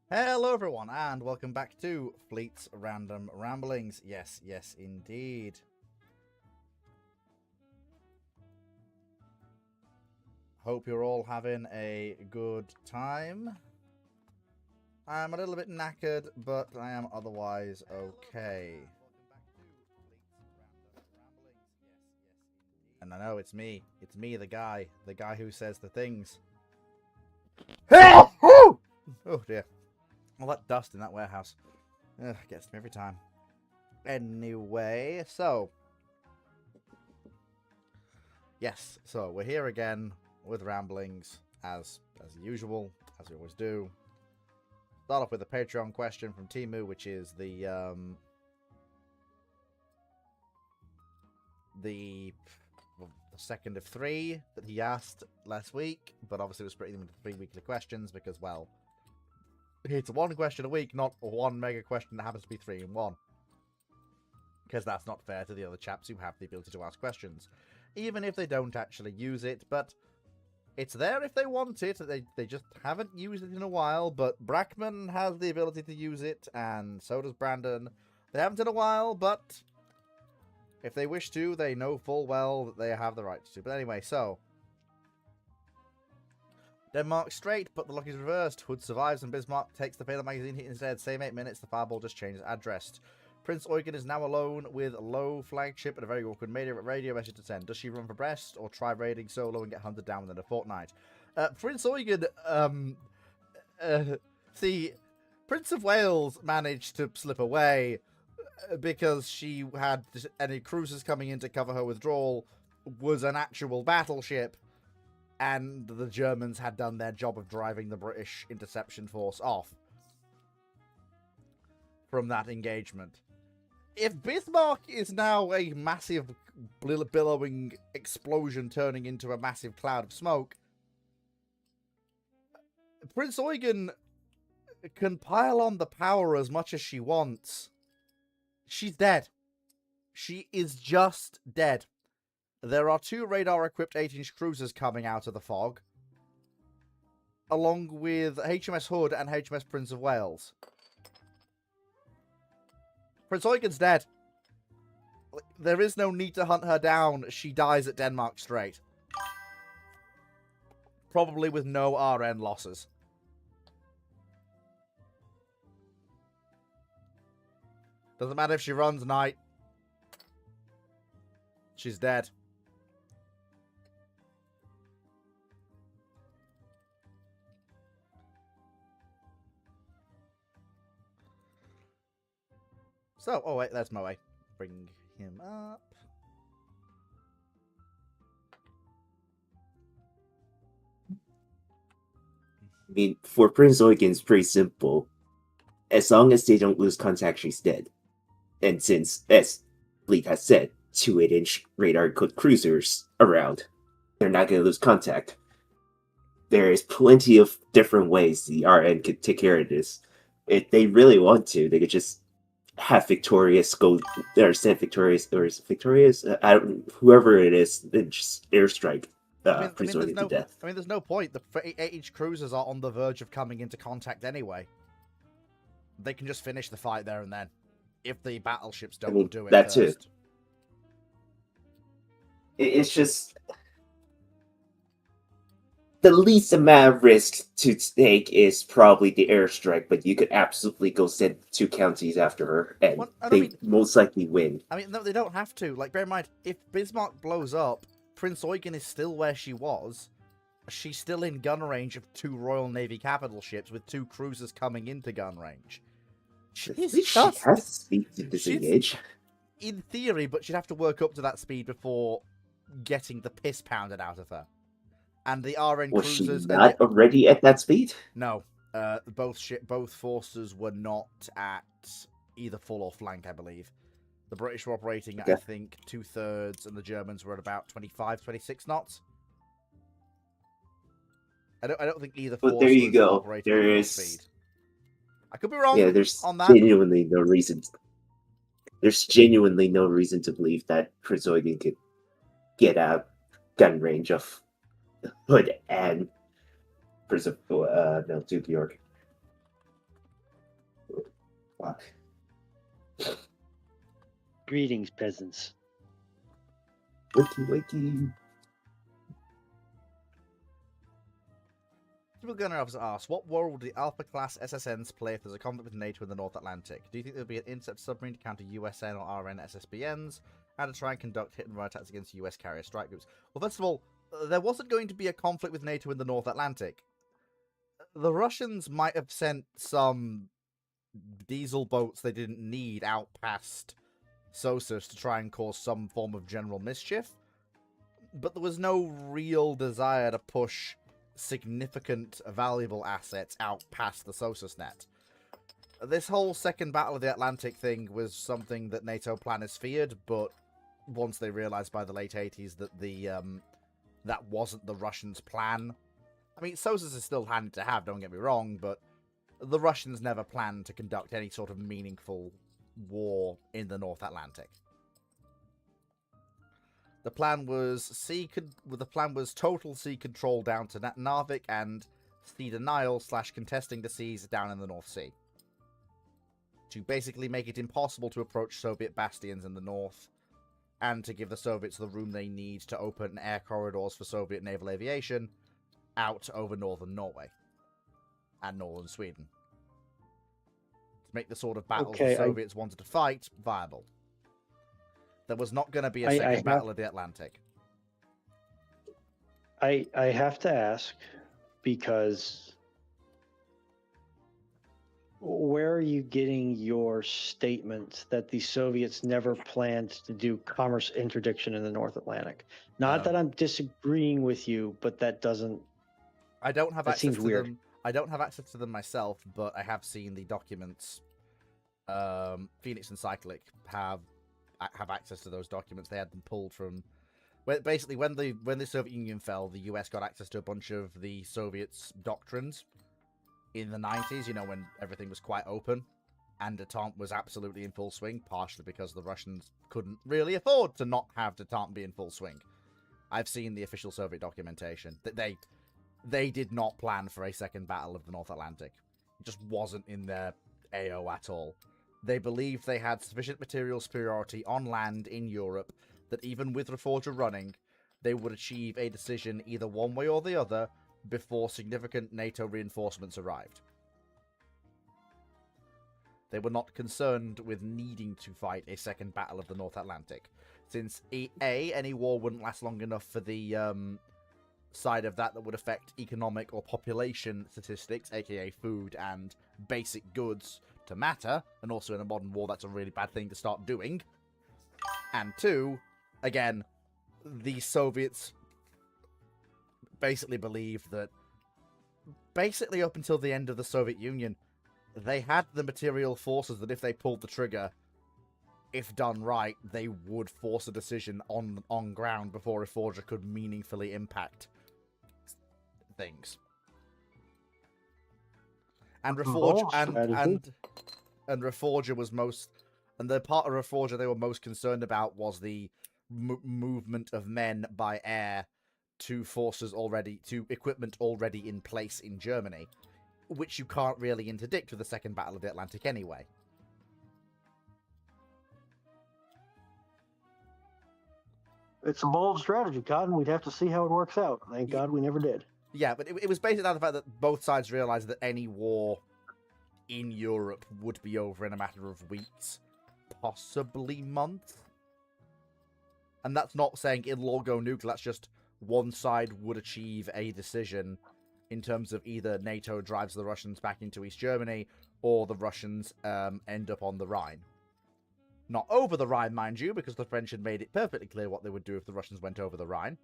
Hello everyone and welcome back to Fleet's Random Ramblings. Yes, indeed. Hope you're all having a good time. I'm a little bit knackered, but I am otherwise okay. And I know it's me, the guy who says the things. Oh dear. All that dust in that warehouse. Ugh, gets me every time. Anyway, so we're here again with ramblings as usual, as we always do. Start off with a Patreon question from Timu, which is the second of three that he asked last week, but obviously we're splitting them into 3 weekly questions because, well, it's one question a week, not one mega question that happens to be 3 in 1. Because that's not fair to the other chaps who have the ability to ask questions, even if they don't actually use it. But it's there if they want it. They just haven't used it in a while. But Brackman has the ability to use it, and so does Brandon. They haven't in a while, but if they wish to, they know full well that they have the right to. But anyway, so Denmark straight, but the luck is reversed. Hood survives and Bismarck takes the Payload magazine hit instead. Same 8 minutes, the fireball just changes address. Prince Eugen is now alone with low flagship and a very awkward radio message to send. Does she run for Brest or try raiding solo and get hunted down within a fortnight? Prince Eugen, see, Prince of Wales managed to slip away because she had any cruisers coming in to cover her withdrawal was an actual battleship, and the Germans had done their job of driving the British interception force off from that engagement. If Bismarck is now a massive billowing explosion turning into a massive cloud of smoke, Prince Eugen can pile on the power as much as she wants. She's dead. She is just dead. There are 2 radar-equipped 8-inch cruisers coming out of the fog, along with HMS Hood and HMS Prince of Wales. Prince Eugen's dead. There is no need to hunt her down. She dies at Denmark Strait. Probably with no RN losses. Doesn't matter if she runs night. She's dead. So, oh wait, that's Moe. Bring him up. I mean, for Prince Eugen, it's pretty simple. As long as they don't lose contact, she's dead. And since, as Fleet has said, 2 8-inch radar-equipped cruisers around, they're not going to lose contact. There is plenty of different ways the RN could take care of this. If they really want to, they could just have Victorious go, or send Victorious, or is it Victorious? Whoever it is, then just airstrike Prince Eugen to death. I mean, there's no point. The 8-inch cruisers are on the verge of coming into contact anyway. They can just finish the fight there and then, if the battleships don't do it that first. Too. It's just the least amount of risk to take is probably the airstrike, but you could absolutely go send 2 counties after her, and most likely win. I mean, no, they don't have to. Like, bear in mind, if Bismarck blows up, Prince Eugen is still where she was. She's still in gun range of 2 Royal Navy capital ships with 2 cruisers coming into gun range. She has speed to disengage. In theory, but she'd have to work up to that speed before getting the piss pounded out of her. And the RN was cruisers... she not already at that speed? No. Both forces were not at either full or flank, I believe. The British were operating at, I think, 2/3, and the Germans were at about 25, 26 knots. I don't think either force there you was go. operating There at is... speed. I could be wrong there's on that. Genuinely no reason. There's genuinely no reason to believe that Prince Eugen could get out gun range of Hood and Duke York. Fuck. Greetings, peasants. Wakey. Triple Gunner Officer asks, what role would the Alpha class SSNs play if there's a conflict with NATO in the North Atlantic? Do you think there'll be an intercept submarine to counter USN or RN SSBNs and to try and conduct hit and run attacks against US carrier strike groups? Well, first of all, there wasn't going to be a conflict with NATO in the North Atlantic. The Russians might have sent some diesel boats they didn't need out past Sossus to try and cause some form of general mischief, but there was no real desire to push significant valuable assets out past the Sossus net. This whole Second Battle of the Atlantic thing was something that NATO planners feared, but once they realized by the late 80s that that wasn't the Russians' plan. I mean, Sossus is still handy to have, don't get me wrong, but the Russians never planned to conduct any sort of meaningful war in the North Atlantic. The plan was total sea control down to Narvik and sea denial / contesting the seas down in the North Sea, to basically make it impossible to approach Soviet bastions in the north, and to give the Soviets the room they need to open air corridors for Soviet naval aviation out over northern Norway and northern Sweden, to make the sort of battles the Soviets wanted to fight viable. There was not going to be a second battle of the Atlantic. I have to ask, because where are you getting your statement that the Soviets never planned to do commerce interdiction in the North Atlantic? Not that I'm disagreeing with you, but that doesn't... I don't have access seems to weird. them. I don't have access to them myself, but I have seen the documents. Phoenix and Cyclic have access to those documents. They had them pulled from... Basically, when the Soviet Union fell, the US got access to a bunch of the Soviets' doctrines in the 90s, when everything was quite open, and detente was absolutely in full swing, partially because the Russians couldn't really afford to not have detente be in full swing. I've seen the official Soviet documentation that they did not plan for a second battle of the North Atlantic. It just wasn't in their AO at all. They believed they had sufficient material superiority on land in Europe that even with Reforger running, they would achieve a decision either one way or the other before significant NATO reinforcements arrived. They were not concerned with needing to fight a second battle of the North Atlantic, since any war wouldn't last long enough for the side of that would affect economic or population statistics, aka food and basic goods, to matter, and also in a modern war that's a really bad thing to start doing. And two, again, the Soviets basically believed that basically up until the end of the Soviet Union, they had the material forces that if they pulled the trigger, if done right, they would force a decision on ground before Reforger could meaningfully impact things. And Reforger and Reforger was most, and the part of Reforger they were most concerned about was the movement of men by air to equipment already in place in Germany, which you can't really interdict with the Second Battle of the Atlantic anyway. It's a bold strategy, Cotton. We'd have to see how it works out. Thank God we never did. Yeah, but it was based on the fact that both sides realized that any war in Europe would be over in a matter of weeks, possibly months. And that's not saying it'll all go nuclear, that's just one side would achieve a decision in terms of either NATO drives the Russians back into East Germany, or the Russians end up on the Rhine. Not over the Rhine, mind you, because the French had made it perfectly clear what they would do if the Russians went over the Rhine.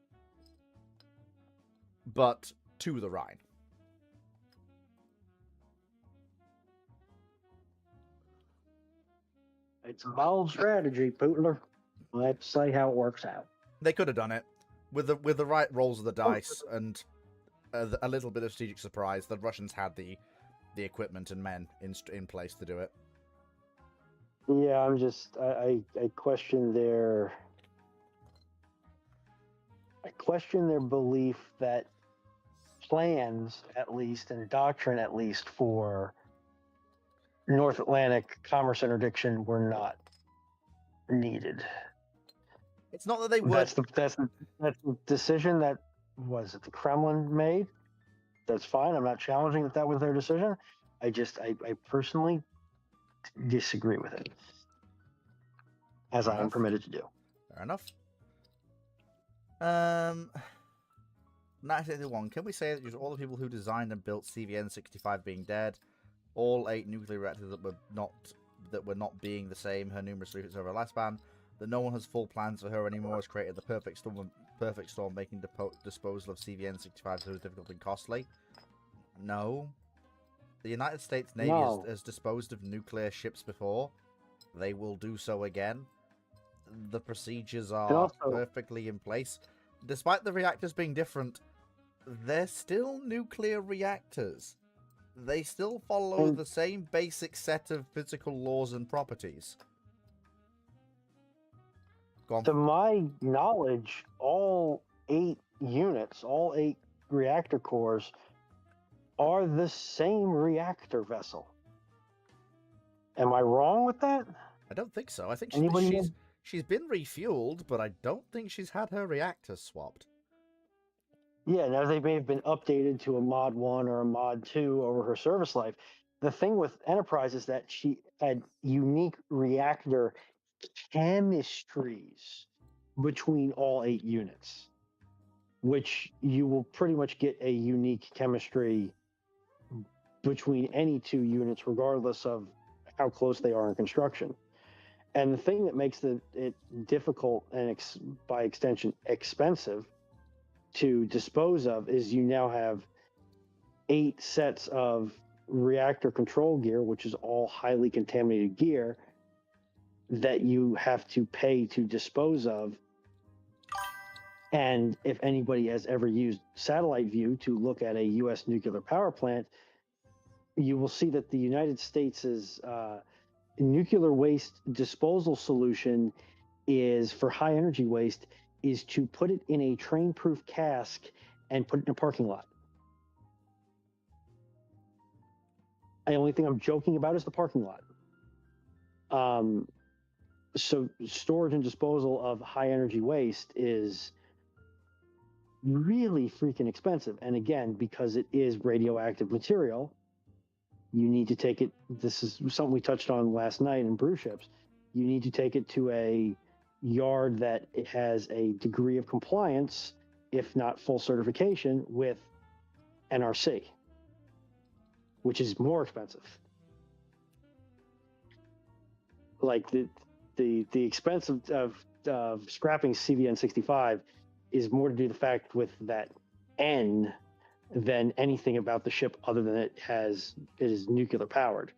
But to the Rhine. It's a bold strategy, Pootler. We'll have to see how it works out. They could have done it. With the right rolls of the dice and a little bit of strategic surprise, the Russians had the equipment and men in place to do it. Yeah, I question their belief that plans, at least, and doctrine, at least, for North Atlantic commerce interdiction were not needed. It's not that they would. That's the decision that was it the Kremlin made. That's fine. I'm not challenging that was their decision. I personally disagree with it, as I am permitted to do. Fair enough. 1981. Can we say that all the people who designed and built CVN-65 being dead, all 8 nuclear reactors that were not being the same, her numerous reefs over her lifespan, that no one has full plans for her anymore, has created the perfect storm, making disposal of CVN-65 so difficult and costly? No. The United States Navy has disposed of nuclear ships before. They will do so again. The procedures are perfectly in place. Despite the reactors being different, they're still nuclear reactors. They still follow the same basic set of physical laws and properties. Go on. To my knowledge, all 8 units, all 8 reactor cores are the same reactor vessel. Am I wrong with that? I don't think so. I think she's been refueled, but I don't think she's had her reactors swapped. Yeah, now they may have been updated to a Mod 1 or a Mod 2 over her service life. The thing with Enterprise is that she had unique reactor chemistries between all 8 units, which you will pretty much get a unique chemistry between any 2 units, regardless of how close they are in construction. And the thing that makes it difficult and by extension expensive to dispose of is you now have 8 sets of reactor control gear, which is all highly contaminated gear that you have to pay to dispose of. And if anybody has ever used satellite view to look at a U.S. nuclear power plant, you will see that the United States' nuclear waste disposal solution is for high energy waste is to put it in a train-proof cask and put it in a parking lot. The only thing I'm joking about is the parking lot. So storage and disposal of high energy waste is really freaking expensive. And again, because it is radioactive material, you need to take it. This is something we touched on last night in Brew Ships. You need to take it to a yard that it has a degree of compliance, if not full certification, with NRC, which is more expensive. Like the expense of scrapping CVN-65 is more to do the fact with that N than anything about the ship other than it is nuclear powered.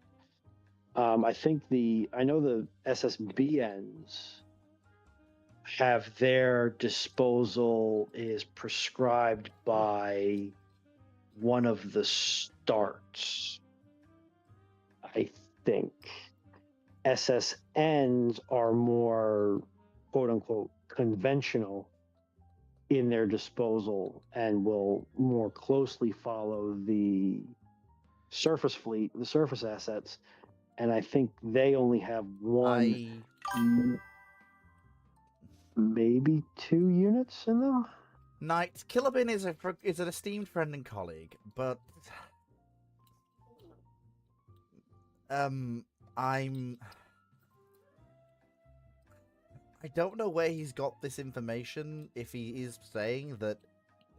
I know the SSBNs have their disposal is prescribed by one of the starts. I think SSNs are more quote unquote conventional in their disposal and will more closely follow the surface fleet, the surface assets. And I think they only have one, maybe 2 units in them. Knight, Killabin is an esteemed friend and colleague, but I don't know where he's got this information, if he is saying that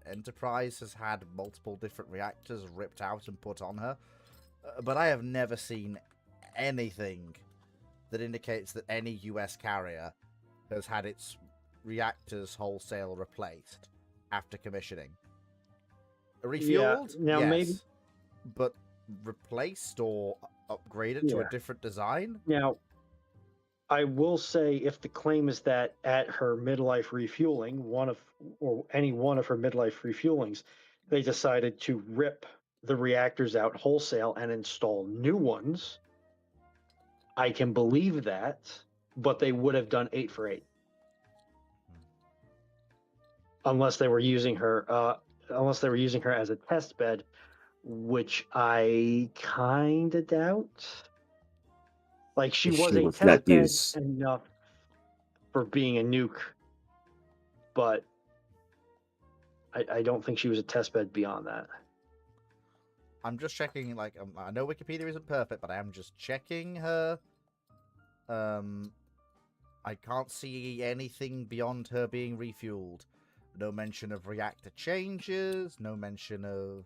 Enterprise has had multiple different reactors ripped out and put on her, but I have never seen anything that indicates that any US carrier has had its reactors wholesale replaced after commissioning. Refueled? Now yes, maybe, but replaced or upgraded to a different design? Now, I will say if the claim is that at her midlife refueling, any one of her midlife refuelings, they decided to rip the reactors out wholesale and install new ones, I can believe that, but they would have done 8 for 8. Unless they were using her as a test bed, which I kind of doubt. Like she She was a was not test bed used. enough for being a nuke, but I don't think she was a test bed beyond that. I'm just checking, like, I know Wikipedia isn't perfect, but I am just checking her. I can't see anything beyond her being refueled. No mention of reactor changes, no mention of...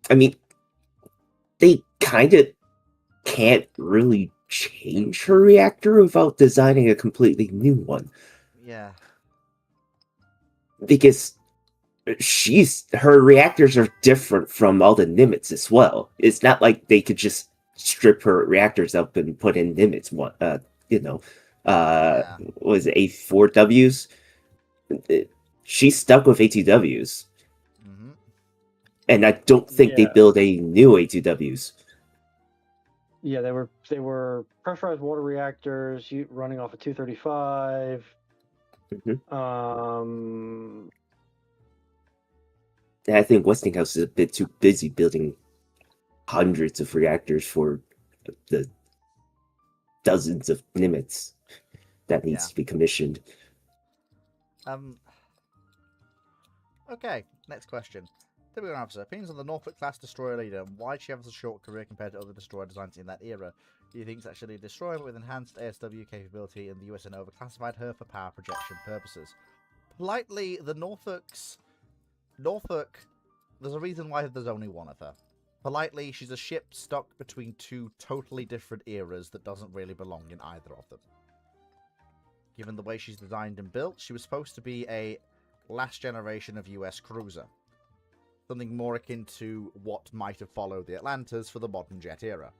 I mean, they kind of can't really change her reactor without designing a completely new one. Yeah. Because her reactors are different from all the Nimitz as well. It's not like they could just strip her reactors up and put in Nimitz one, Yeah. was it A4Ws? She's stuck with A2Ws. Mm-hmm. And I don't think they Yeah. build a new A2Ws. Yeah, they were pressurized water reactors running off a 235. And I think Westinghouse is a bit too busy building hundreds of reactors for the dozens of Nimitz that needs to be commissioned. Okay, next question. Typical officer. Opinions on the Norfolk class destroyer leader. Why did she have such a short career compared to other destroyer designs in that era? Do you think it's actually a destroyer with enhanced ASW capability and the USN overclassified her for power projection purposes? Politely, the Norfolk, there's a reason why there's only one of her. Politely, she's a ship stuck between two totally different eras that doesn't really belong in either of them. Given the way she's designed and built, she was supposed to be a last generation of US cruiser. Something more akin to what might have followed the Atlantas for the modern jet era.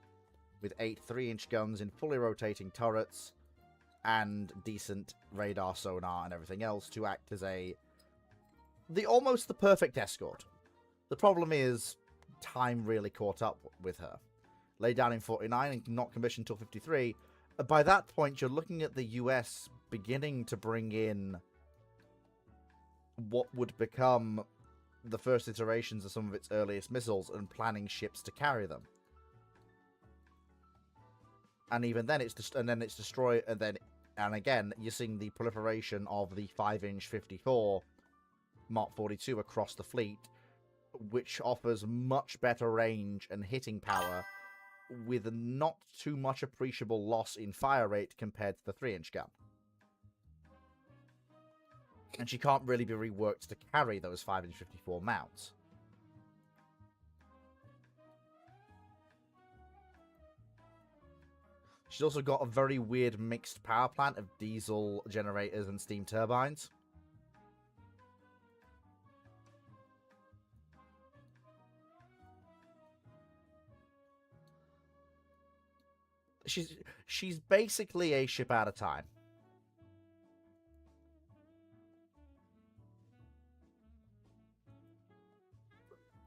With 8 3-inch guns in fully rotating turrets and decent radar, sonar, and everything else to act as almost the perfect escort. The problem is, time really caught up with her. Laid down in 49 and not commissioned until 53. By that point, you're looking at the US beginning to bring in what would become the first iterations of some of its earliest missiles and planning ships to carry them. And even then, it's destroyed, and again, you're seeing the proliferation of the 5-inch 54 Mark 42 across the fleet, which offers much better range and hitting power with not too much appreciable loss in fire rate compared to the 3-inch gun. And she can't really be reworked to carry those 5-inch 54 mounts. She's also got a very weird mixed power plant of diesel generators and steam turbines. She's basically a ship at a time.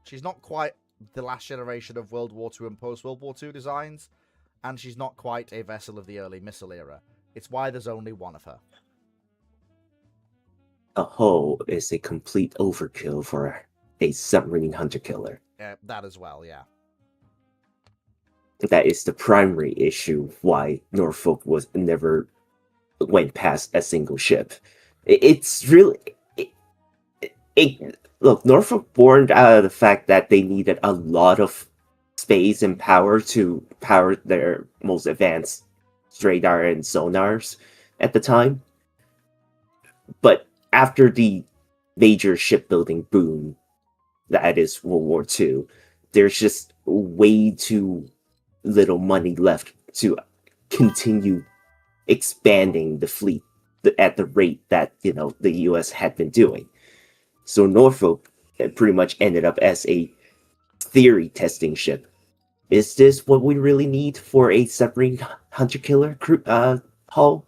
She's not quite the last generation of World War II and post-World War II designs, and she's not quite a vessel of the early missile era. It's why there's only one of her. A hull is a complete overkill for a submarine hunter-killer. That as well, yeah. That is the primary issue why Norfolk never went past a single ship. It's really... Look, Norfolk born out of the fact that they needed a lot of space and power to power their most advanced radar and sonars at the time. But after the major shipbuilding boom, that is World War II, there's just way too little money left to continue expanding the fleet at the rate that, the US had been doing. So Norfolk pretty much ended up as a theory testing ship. Is this what we really need for a submarine hunter-killer hull?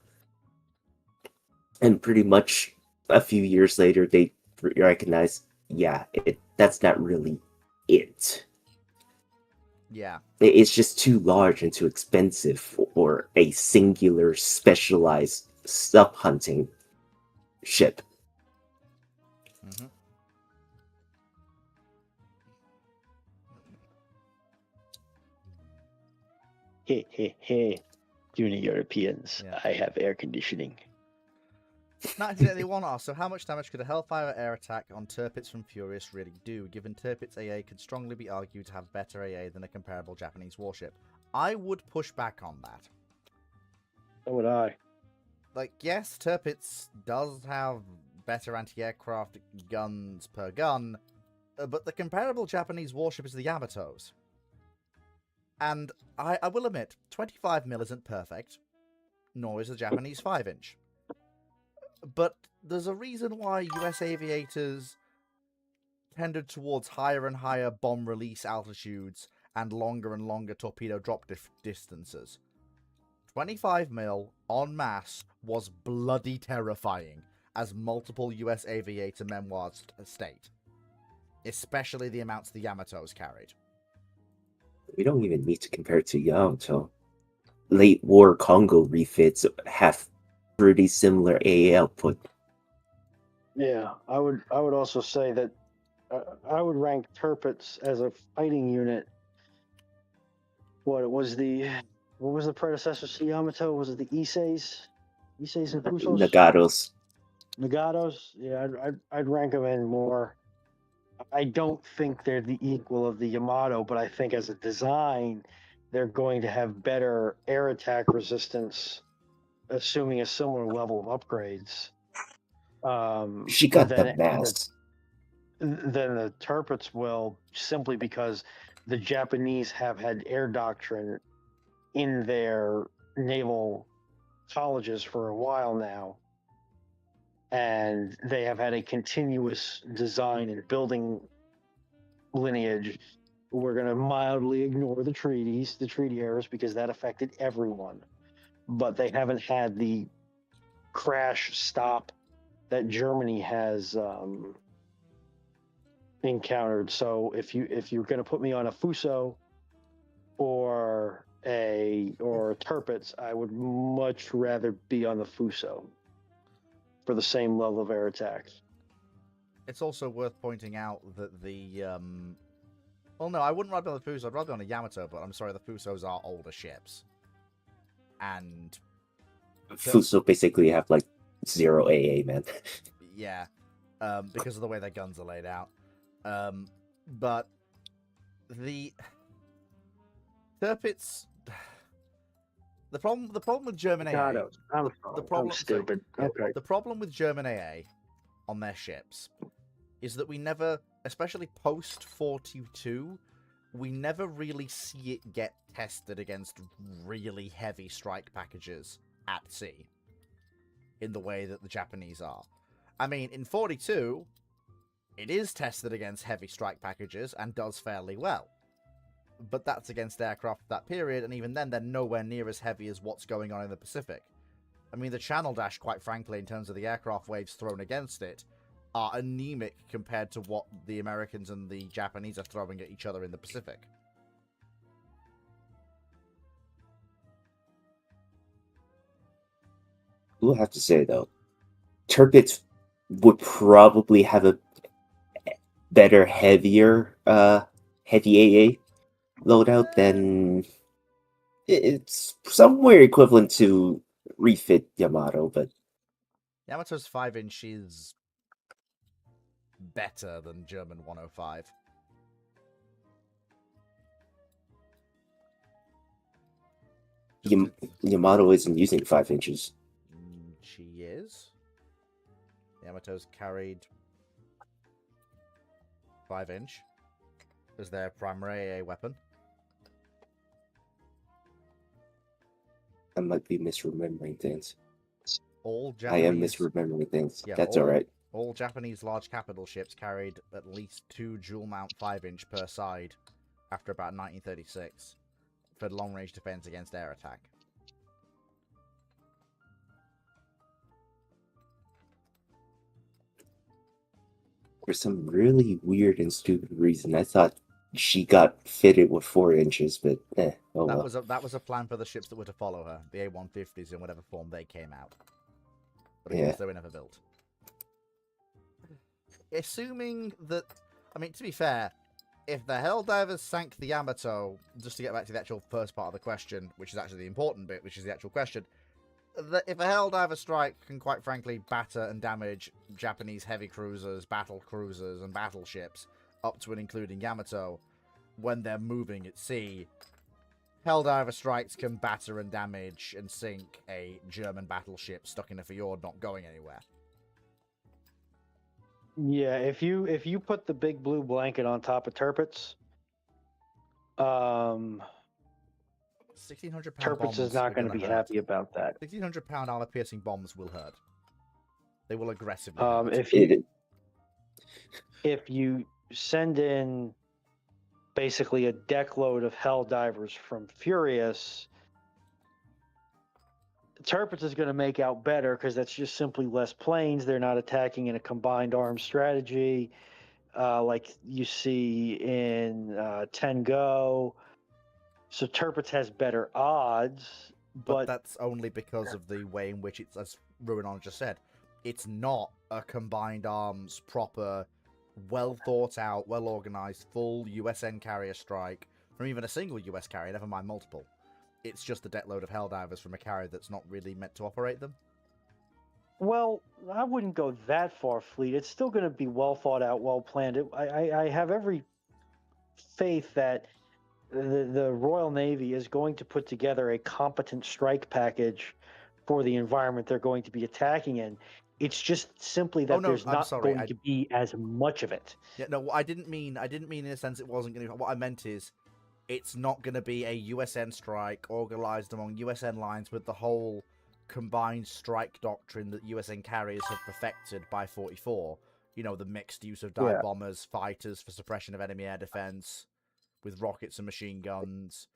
And pretty much a few years later, they recognized, yeah, that's not really it. Yeah. It's just too large and too expensive for a singular specialized sub-hunting ship. Mm-hmm. Hey, hey, hey. Puny Europeans, Yeah. I have air conditioning. 1981 asks, so how much damage could a Hellfire air attack on Tirpitz from Furious really do, given Tirpitz AA could strongly be argued to have better AA than a comparable Japanese warship? I would push back on that. So would I. Like, yes, Tirpitz does have better anti-aircraft guns per gun, but the comparable Japanese warship is the Yamatos. And I will admit, 25mm isn't perfect, nor is the Japanese 5-inch. But there's a reason why US aviators tended towards higher and higher bomb release altitudes and longer torpedo drop distances. 25mm en masse was bloody terrifying, as multiple US aviator memoirs state. Especially the amounts the Yamatos carried. We don't even need to compare it to Yamato. Late war Congo refits have pretty similar AA output. Yeah, I would also say that I would rank Tirpitz as a fighting unit. What was the predecessor to Yamato? Was it the Issei's? Issei's and Fusos? Nagatos. Nagatos? Yeah, I'd rank them in more. I don't think they're the equal of the Yamato, but I think as a design, they're going to have better air attack resistance, assuming a similar level of upgrades. She got the than mass. the Tirpitz will, simply because the Japanese have had air doctrine in their naval colleges for a while now, and they have had a continuous design and building lineage. We're going to mildly ignore the treaty errors, because that affected everyone, but they haven't had the crash stop that Germany has encountered. So if you're going to put me on a Fuso or a Tirpitz, I would much rather be on the Fuso for the same level of air attacks. It's also worth pointing out that the well, no, I wouldn't rather be on the Fuso. I'd rather be on a Yamato, but I'm sorry, the Fusos are older ships, and Fuso basically have like 0 AA, man. yeah, because of the way their guns are laid out. But the Tirpitz, the problem with German AA, I'm stupid. Okay. the problem with German AA on their ships is that we never, especially post 42, we never really see it get tested against really heavy strike packages at sea in the way that the Japanese are. I mean, in 42, it is tested against heavy strike packages and does fairly well. But that's against aircraft of that period, and even then, they're nowhere near as heavy as what's going on in the Pacific. I mean, the Channel Dash, quite frankly, in terms of the aircraft waves thrown against it, are anemic compared to what the Americans and the Japanese are throwing at each other in the Pacific. We'll have to say, though, Tirpitz would probably have a better, heavier, heavy AA loadout than... It's somewhere equivalent to refit Yamato, but... Yamato's 5-inch is better than German 105. Yamato isn't using 5 inches. She is. Yamato's carried 5-inch as their primary AA weapon. I might be misremembering things. All I am Japanese, misremembering things. Yeah, That's all- alright. all Japanese large capital ships carried at least 2 dual mount 5-inch per side after about 1936 for long range defense against air attack. For some really weird and stupid reason, I thought she got fitted with 4 inches, but oh That well. was a plan for the ships that were to follow her, the A-150s in whatever form they came out. But of Yeah. course they were never built. Assuming that, I mean, to be fair, if the Helldivers sank the Yamato, just to get back to the actual first part of the question, which is actually the important bit, which is the actual question, if a Helldiver strike can quite frankly batter and damage Japanese heavy cruisers, battle cruisers, and battleships, up to and including Yamato, when they're moving at sea, Helldiver strikes can batter and damage and sink a German battleship stuck in a fjord not going anywhere. Yeah, if you put the big blue blanket on top of Tirpitz, 1,600-pound bombs Tirpitz is not are going to gonna be hurt. happy about that. 1,600-pound armor-piercing bombs will hurt. They will aggressively Um, hurt. if you if you send in basically a deck load of Helldivers from Furious, Tirpitz is going to make out better because that's just simply less planes. They're not attacking in a combined arms strategy like you see in Tengo. So Tirpitz has better odds, But but that's only because of the way in which it's, as Ruinon just said, it's not a combined arms, proper, well thought out, well organized, full USN carrier strike from even a single US carrier, never mind multiple. It's just a deck load of Helldivers from a carrier that's not really meant to operate them. well, I wouldn't go that far, Fleet. It's still going to be well thought out, well planned. I have every faith that the Royal Navy is going to put together a competent strike package for the environment they're going to be attacking in. It's just simply that no, there's I'm not sorry, going to be as much of it. Yeah, no, I didn't mean in a sense it wasn't going to. What I meant is, it's not going to be a USN strike organized among USN lines with the whole combined strike doctrine that USN carriers have perfected by 44. You know, the mixed use of dive bombers, fighters for suppression of enemy air defense, with rockets and machine guns,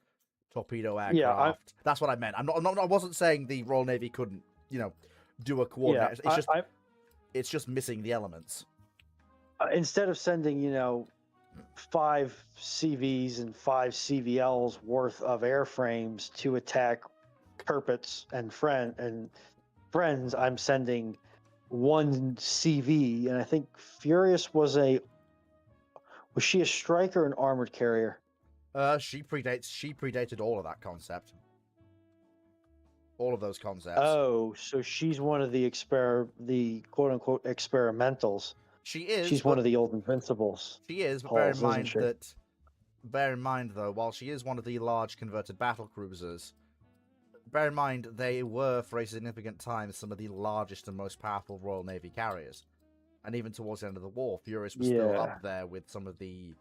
torpedo aircraft. Yeah, That's what I meant. I wasn't saying the Royal Navy couldn't, do a coordinate. It's just missing the elements. Instead of sending 5 CVs and 5 CVLs worth of airframes to attack Tirpitz and friends, I'm sending 1 CV, and I think Furious was she a striker or an armored carrier? She predated all of that concept. All of those concepts. Oh, so she's one of the quote unquote experimentals. She is. She's one of the old Invincibles. She is, but bear in mind though, while she is one of the large converted battle cruisers, bear in mind they were for a significant time some of the largest and most powerful Royal Navy carriers. And even towards the end of the war, Furious was still up there with some of the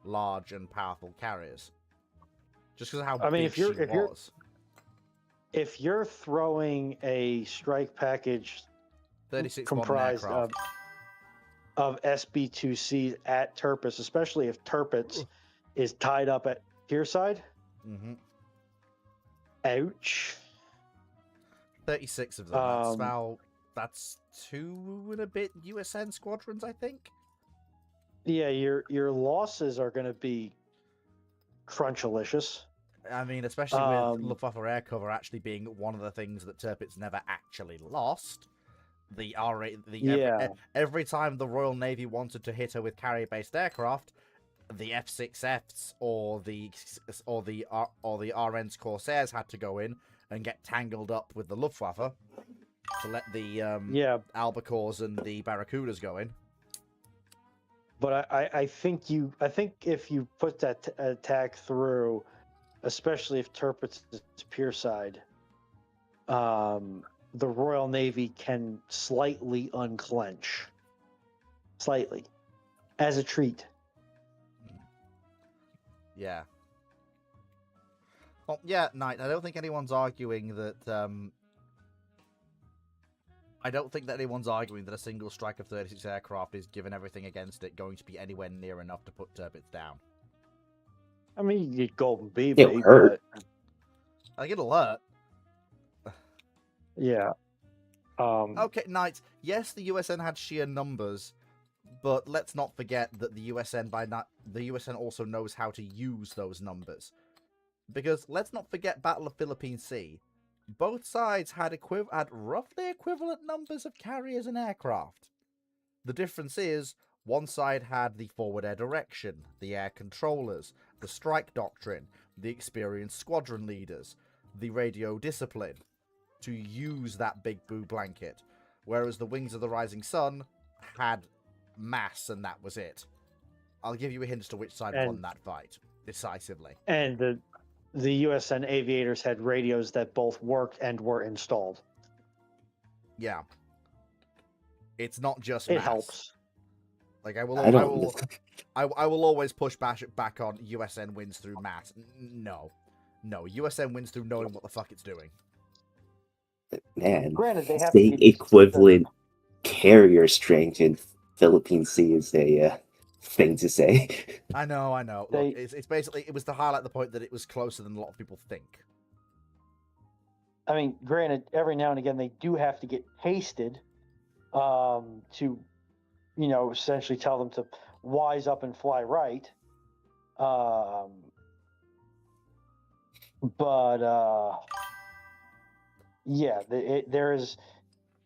large and powerful carriers. Just because of how big she was. If you're throwing a strike package 36 comprised of SB-2Cs at Tirpitz, especially if Tirpitz is tied up at Pierside, ouch. 36 of them. That's 2 and a bit USN squadrons, I think. Yeah, your losses are going to be crunchalicious. I mean, especially with Luftwaffe air cover actually being one of the things that Tirpitz never actually lost. Every time the Royal Navy wanted to hit her with carrier-based aircraft, the F6Fs or the RN's Corsairs had to go in and get tangled up with the Luftwaffe to let the Albacores and the Barracudas go in. But I think if you put that attack through, especially if Tirpitz is Pierside, the Royal Navy can slightly unclench. Slightly. As a treat. Yeah. Well, yeah, Knight, I don't think anyone's arguing that... I don't think that anyone's arguing that a single strike of 36 aircraft is, given everything against it, going to be anywhere near enough to put Tirpitz down. I mean, you get Golden BB. It'll hurt. I think it'll hurt. Yeah. Okay, Knight. Yes, the USN had sheer numbers, but let's not forget that the USN also knows how to use those numbers. Because let's not forget Battle of Philippine Sea. Both sides had roughly equivalent numbers of carriers and aircraft. The difference is, One side had the forward air direction, the air controllers, the strike doctrine, the experienced squadron leaders, the radio discipline to use that big blue blanket, whereas the Wings of the Rising Sun had mass and that was it. I'll give you a hint as to which side won that fight decisively. And the USN aviators had radios that both worked and were installed. Yeah. It's not just It mass. helps. Like I I don't. will always push back on USN wins through mass. No, USN wins through knowing what the fuck it's doing. Man, Granted, they have to state be equivalent carrier strength in Philippine Sea is a thing to say. I know. Look, They- it's basically, it was to highlight the point that it was closer than a lot of people think. I mean, granted, every now and again they do have to get pasted to, essentially tell them to wise up and fly right. Yeah, there is.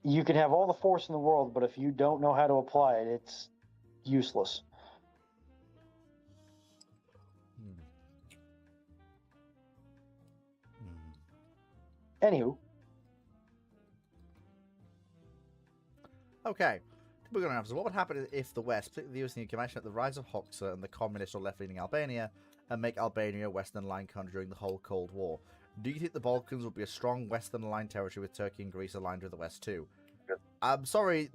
You can have all the force in the world, but if you don't know how to apply it, it's useless. Anywho, Okay. We're going to have, so what would happen if the West, particularly the US and UK, the rise of Hoxha and the communist or left-leaning Albania, and make Albania a Western-aligned country during the whole Cold War? Do you think the Balkans will be a strong Western-aligned territory with Turkey and Greece aligned with the West too? I'm sorry,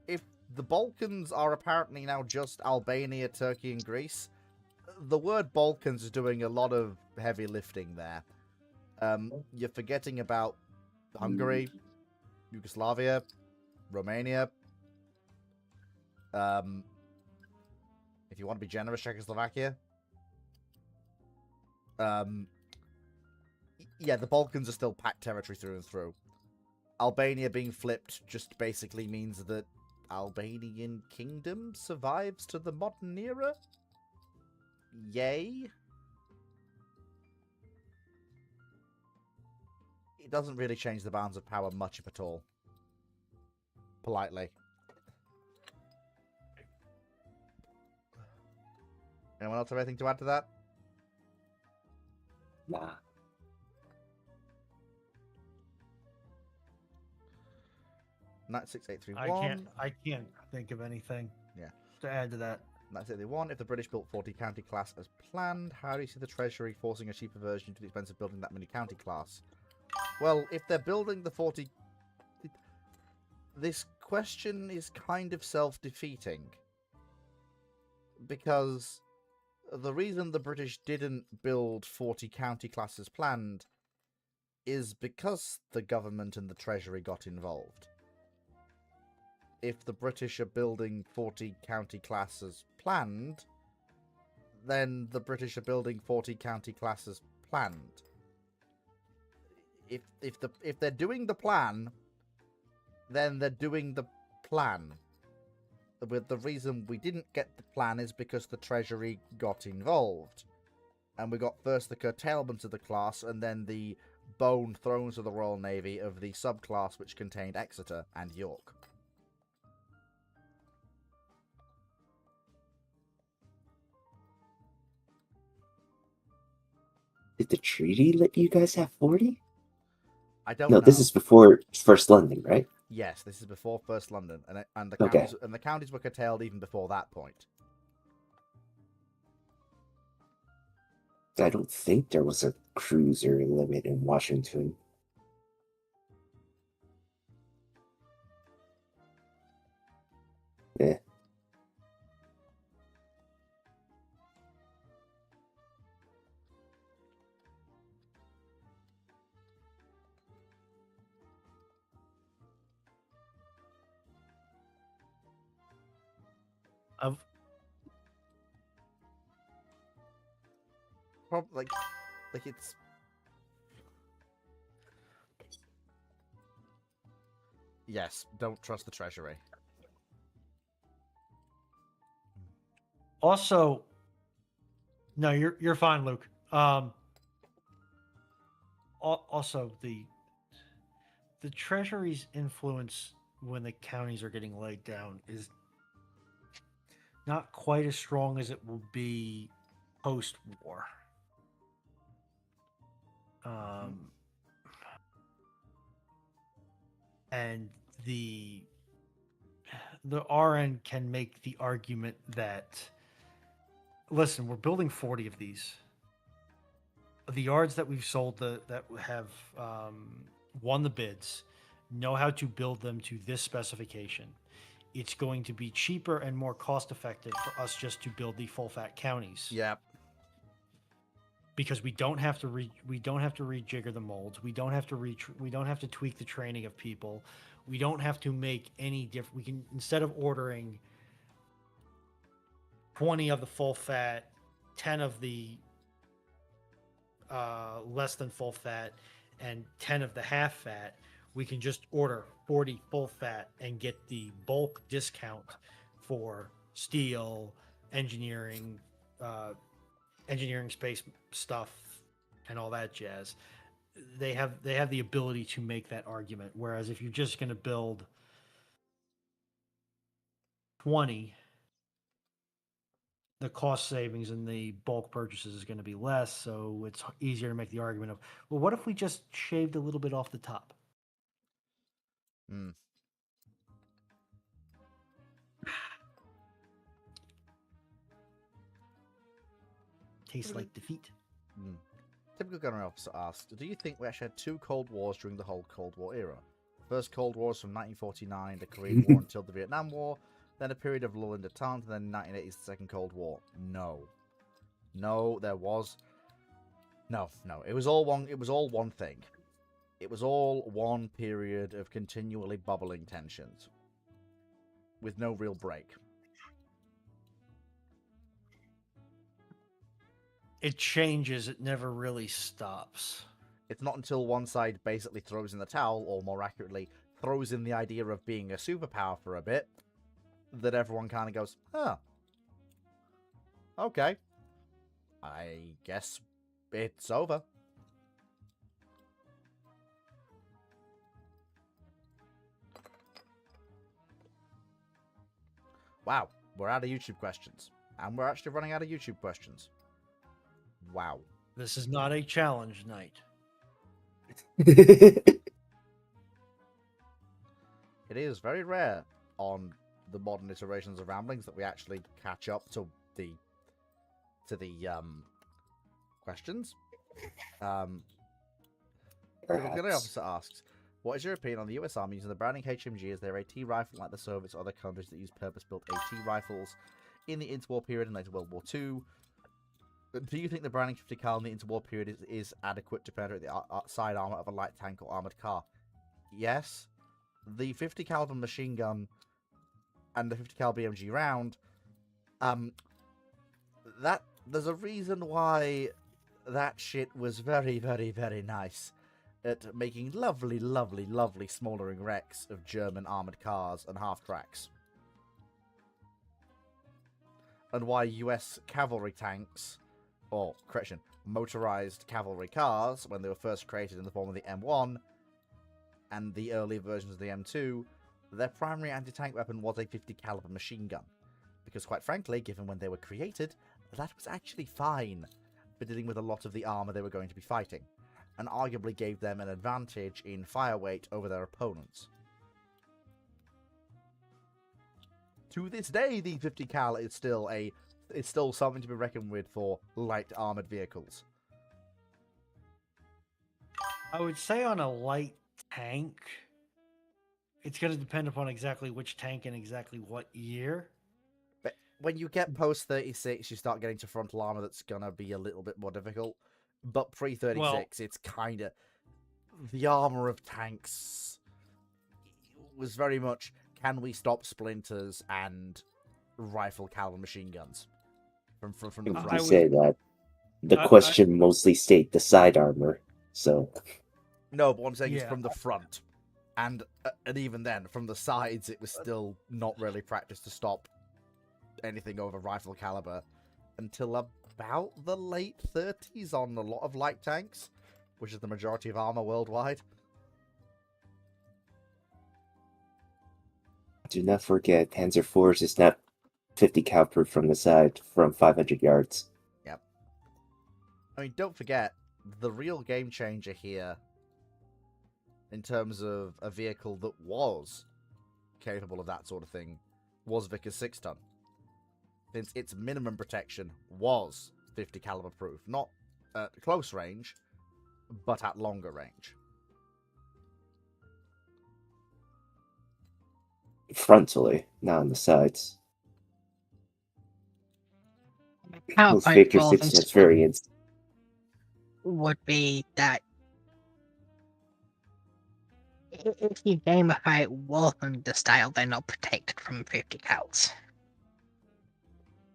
if the Balkans are apparently now just Albania, Turkey, and Greece, the word Balkans is doing a lot of heavy lifting there. You're forgetting about Hungary, Yugoslavia, Romania. If you want to be generous, Czechoslovakia. Yeah, the Balkans are still packed territory through and through. Albania being flipped just basically means that Albanian kingdom survives to the modern era. Yay. It doesn't really change the bounds of power much, if at all. Politely. Anyone else have anything to add to that? Nah. Knight 6831. I can't think of anything. Yeah. To add to that. Knight 6831. If the British built 40 county class as planned, how do you see the Treasury forcing a cheaper version to the expense of building that many county class? Well, if they're building the 40... This question is kind of self-defeating. Because the reason the British didn't build 40 county classes planned is because the government and the Treasury got involved. If the British are building 40 county classes planned, then the British are building 40 county classes planned. If they're doing the plan, then they're doing the plan. But the reason we didn't get the plan is because the Treasury got involved. And we got first the curtailment of the class, and then the bone thrown to the Royal Navy of the subclass which contained Exeter and York. Did the treaty let you guys have 40? I don't No, know. this is before First London, right? Yes, this is before First London, and the Okay. counties were curtailed even before that point. I don't think there was a cruiser limit in Washington. Eh. Of Like it's. Yes, don't trust the Treasury. also, no, you're fine, Luke. Also the Treasury's influence when the counties are getting laid down is not quite as strong as it will be post-war. And the RN can make the argument that, listen, we're building 40 of these. The yards that we've sold that have won the bids know how to build them to this specification. It's going to be cheaper and more cost effective for us just to build the full fat counties. Yep. Because we don't have to rejigger the molds. We don't have to tweak the training of people. We don't have to make any different. We can, instead of ordering 20 of the full fat, 10 of the less than full fat, and 10 of the half fat, we can just order 40 full fat and get the bulk discount for steel, engineering space stuff, and all that jazz. They have the ability to make that argument. Whereas if you're just going to build 20, the cost savings and the bulk purchases is going to be less, so it's easier to make the argument of, well, what if we just shaved a little bit off the top? Tastes like defeat. Typical Gunner Officer asked, do you think we actually had 2 Cold Wars during the whole Cold War era? First Cold War was from 1949, the Korean War until the Vietnam War, then a period of lull and detente, and then 1980s the Second Cold War. No, there was no. It was all one thing. It was all one period of continually bubbling tensions, with no real break. It changes. It never really stops. It's not until one side basically throws in the towel, or more accurately, throws in the idea of being a superpower for a bit, that everyone kind of goes, huh, okay, I guess it's over. Wow, we're out of YouTube questions. And we're actually running out of YouTube questions. Wow. This is not a challenge night. It is very rare on the modern iterations of Ramblings that we actually catch up to the questions. The Gunnery Officer asks, what is your opinion on the US Army using the Browning HMG as their AT rifle like the Soviets or other countries that use purpose-built AT rifles in the interwar period and later World War II? Do you think the Browning 50 cal in the interwar period is adequate to penetrate the side armor of a light tank or armored car? Yes. The 50 caliber machine gun and the 50 cal BMG round, that there's a reason why that shit was very, very, very nice at making lovely, lovely, lovely smoldering wrecks of German armored cars and half-tracks. And why US cavalry tanks, or, correction, motorized cavalry cars, when they were first created in the form of the M1, and the early versions of the M2, their primary anti-tank weapon was a 50 caliber machine gun. Because quite frankly, given when they were created, that was actually fine for dealing with a lot of the armor they were going to be fighting, and arguably gave them an advantage in fire weight over their opponents. To this day, the 50 cal is still something to be reckoned with for light armored vehicles. I would say on a light tank, it's going to depend upon exactly which tank and exactly what year. But when you get post 36, you start getting to frontal armor that's going to be a little bit more difficult. But pre 36, it's kind of the armor of tanks was very much, can we stop splinters and rifle caliber machine guns from the You front? say that. The question mostly state the side armor, so... No, but what I'm saying is Yeah. from the front. And even then, from the sides, it was still not really practiced to stop anything over rifle caliber until about the late 30s on a lot of light tanks, which is the majority of armor worldwide. Do not forget, Panzer IV is not 50 cal proof from the side from 500 yards. I mean, don't forget, the real game changer here, in terms of a vehicle that was capable of that sort of thing, was Vickers 6-ton. Since its minimum protection was 50 caliber proof. Not at close range, but at longer range. Frontally, not on the sides. Most Outright Vickers Wolven 6 variants. would be that if you gamify Wolfen the style, they're not protected from 50 cals.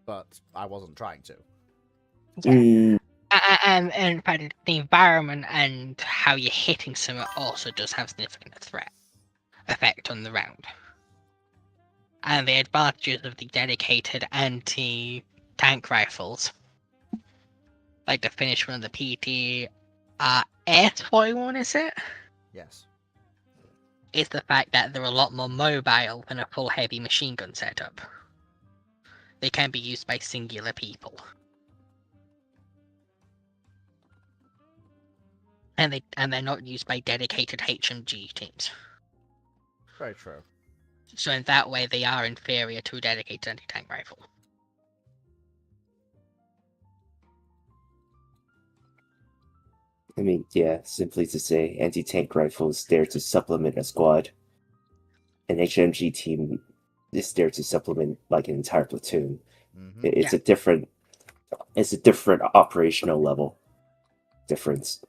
But I wasn't trying to. Mm, And in fact, the environment and how you're hitting someone also does have significant threat effect on the round. And the advantages of the dedicated anti-tank rifles, like the Finnish one of the PT S41, is it? Yes. Is the fact that they're a lot more mobile than a full heavy machine gun setup. They can be used by singular people. And they're not used by dedicated HMG teams. Very true. So in that way, they are inferior to a dedicated anti-tank rifle. I mean, yeah, simply to say, anti-tank rifle is there to supplement a squad. An HMG team is there to supplement like an entire platoon. Mm-hmm. It's a different operational level difference.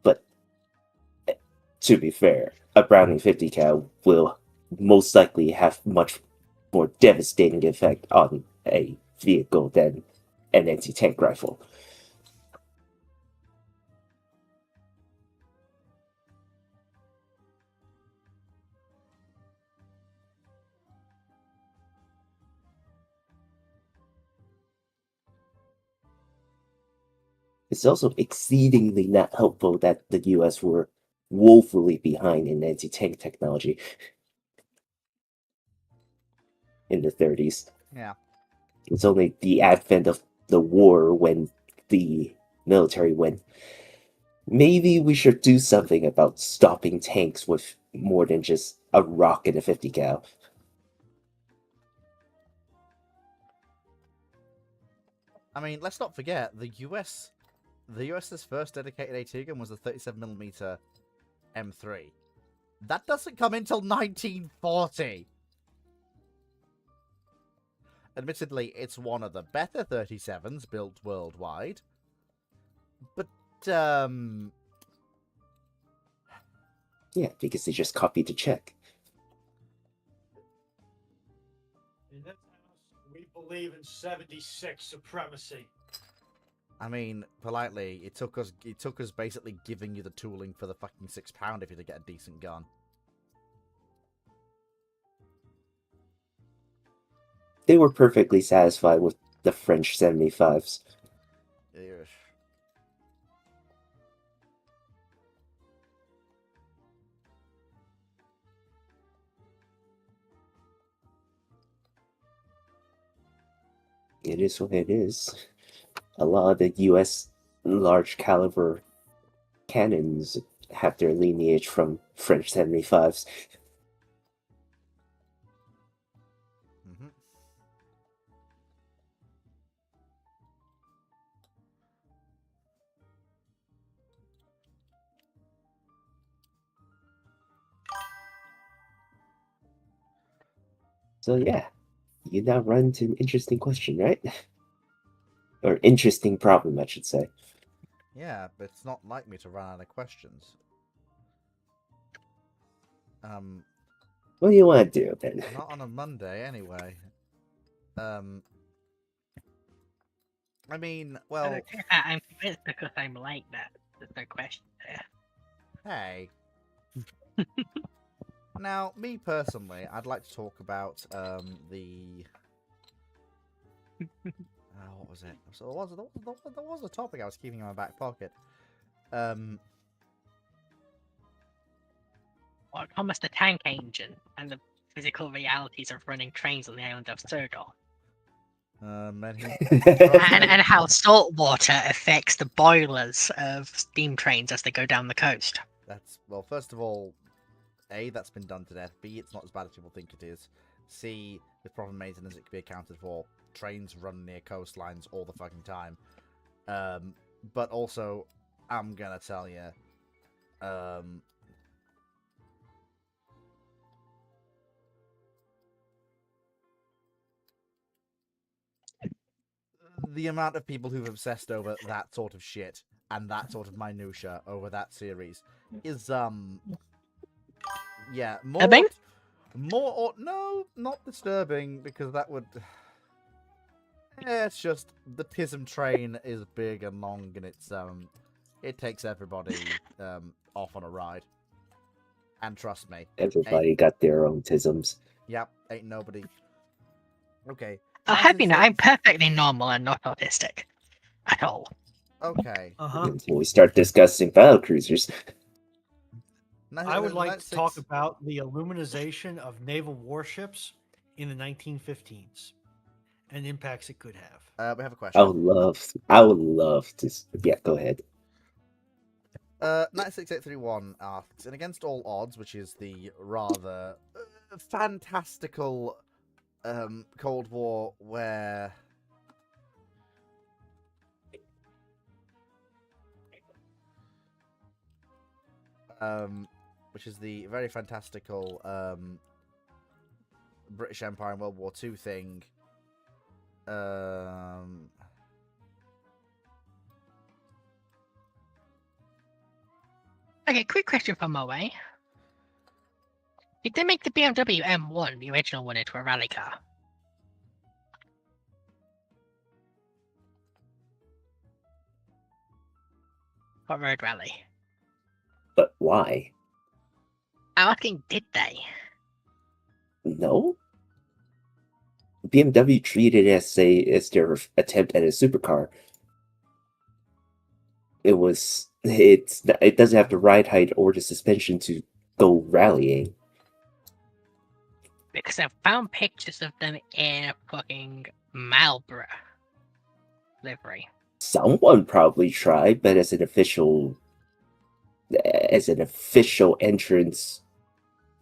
But to be fair, a Browning 50 cal will most likely have much more devastating effect on a vehicle than an anti-tank rifle. It's also exceedingly not helpful that the US were woefully behind in anti-tank technology in the 30s. Yeah. It's only the advent of the war when the military went, maybe we should do something about stopping tanks with more than just a rock and a 50 cal. I mean, let's not forget, the US's first dedicated AT gun was the 37mm M3. That doesn't come until 1940. Admittedly, it's one of the better 37s built worldwide. But, Yeah, because they just copied the Czech. In this house, we believe in 76 supremacy. I mean, politely, it took us basically giving you the tooling for the fucking £6 if you to get a decent gun. They were perfectly satisfied with the French 75s. Ugh. It is what it is. A lot of the US large caliber cannons have their lineage from French 75s. Mm-hmm. So yeah, you now run into an interesting question, right? Or interesting problem, I should say. Yeah, but it's not like me to run out of questions. What do you want to do then? Not on a Monday, anyway. I mean, well, I'm convinced because I'm like that. There's no question there. hey. Now, me personally, I'd like to talk about the. What was it? So there was a topic I was keeping in my back pocket. Well, Thomas the tank engine and the physical realities of running trains on the island of Sodor, Many. and how salt water affects the boilers of steam trains as they go down the coast. That's well. First of all, A, that's been done to death. B, it's not as bad as people think it is. C, with proper maintenance, it can be accounted for. Trains run near coastlines all the fucking time. But also, I'm gonna tell you, the amount of people who've obsessed over that sort of shit and that sort of minutia over that series is yeah, Disturbing? no, not disturbing, because that would it's just the Tism train is big and long, and it takes everybody off on a ride. And trust me, Everybody got their own tisms. yep, ain't nobody. Okay. I'll as have you it know, I'm sits- perfectly normal and not autistic. At all. Okay. Until we start discussing battle cruisers. Now, I would like let's to talk ex- about the illuminization of naval warships in the 1915s and impacts it could have. we have a question. I would love to. Yeah, go ahead. 96831 asks, and against all odds, which is the rather fantastical Cold War where which is the very fantastical British Empire and World War II thing. Okay, quick question from Moe. Did they make the BMW M1, the original one, into a rally car? Or road rally? But why? I'm asking, did they? No. BMW treated it as their attempt at a supercar. It doesn't have the ride height or the suspension to go rallying. Because I found pictures of them in a fucking Marlboro livery. Someone probably tried, but as an official entrance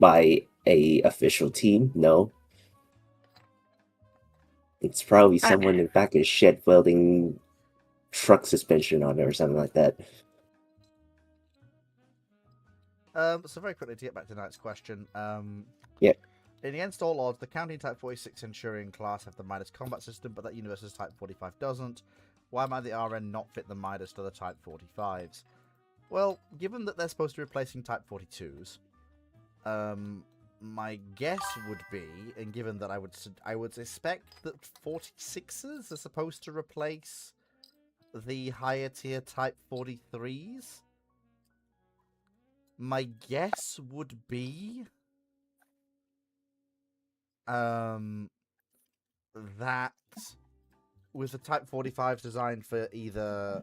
by a official team, no. It's probably someone in the back of the shed welding truck suspension on it or something like that. So very quickly to get back to tonight's question. Yeah. In Against All Odds, the County Type 46 Centurion class have the Midas combat system, but that Universe's Type 45 doesn't. Why might the RN not fit the Midas to the Type 45s? Well, given that they're supposed to be replacing Type 42s, my guess would be, and given that I would suspect that 46s are supposed to replace the higher tier Type 43s, my guess would be that with the Type 45s designed for either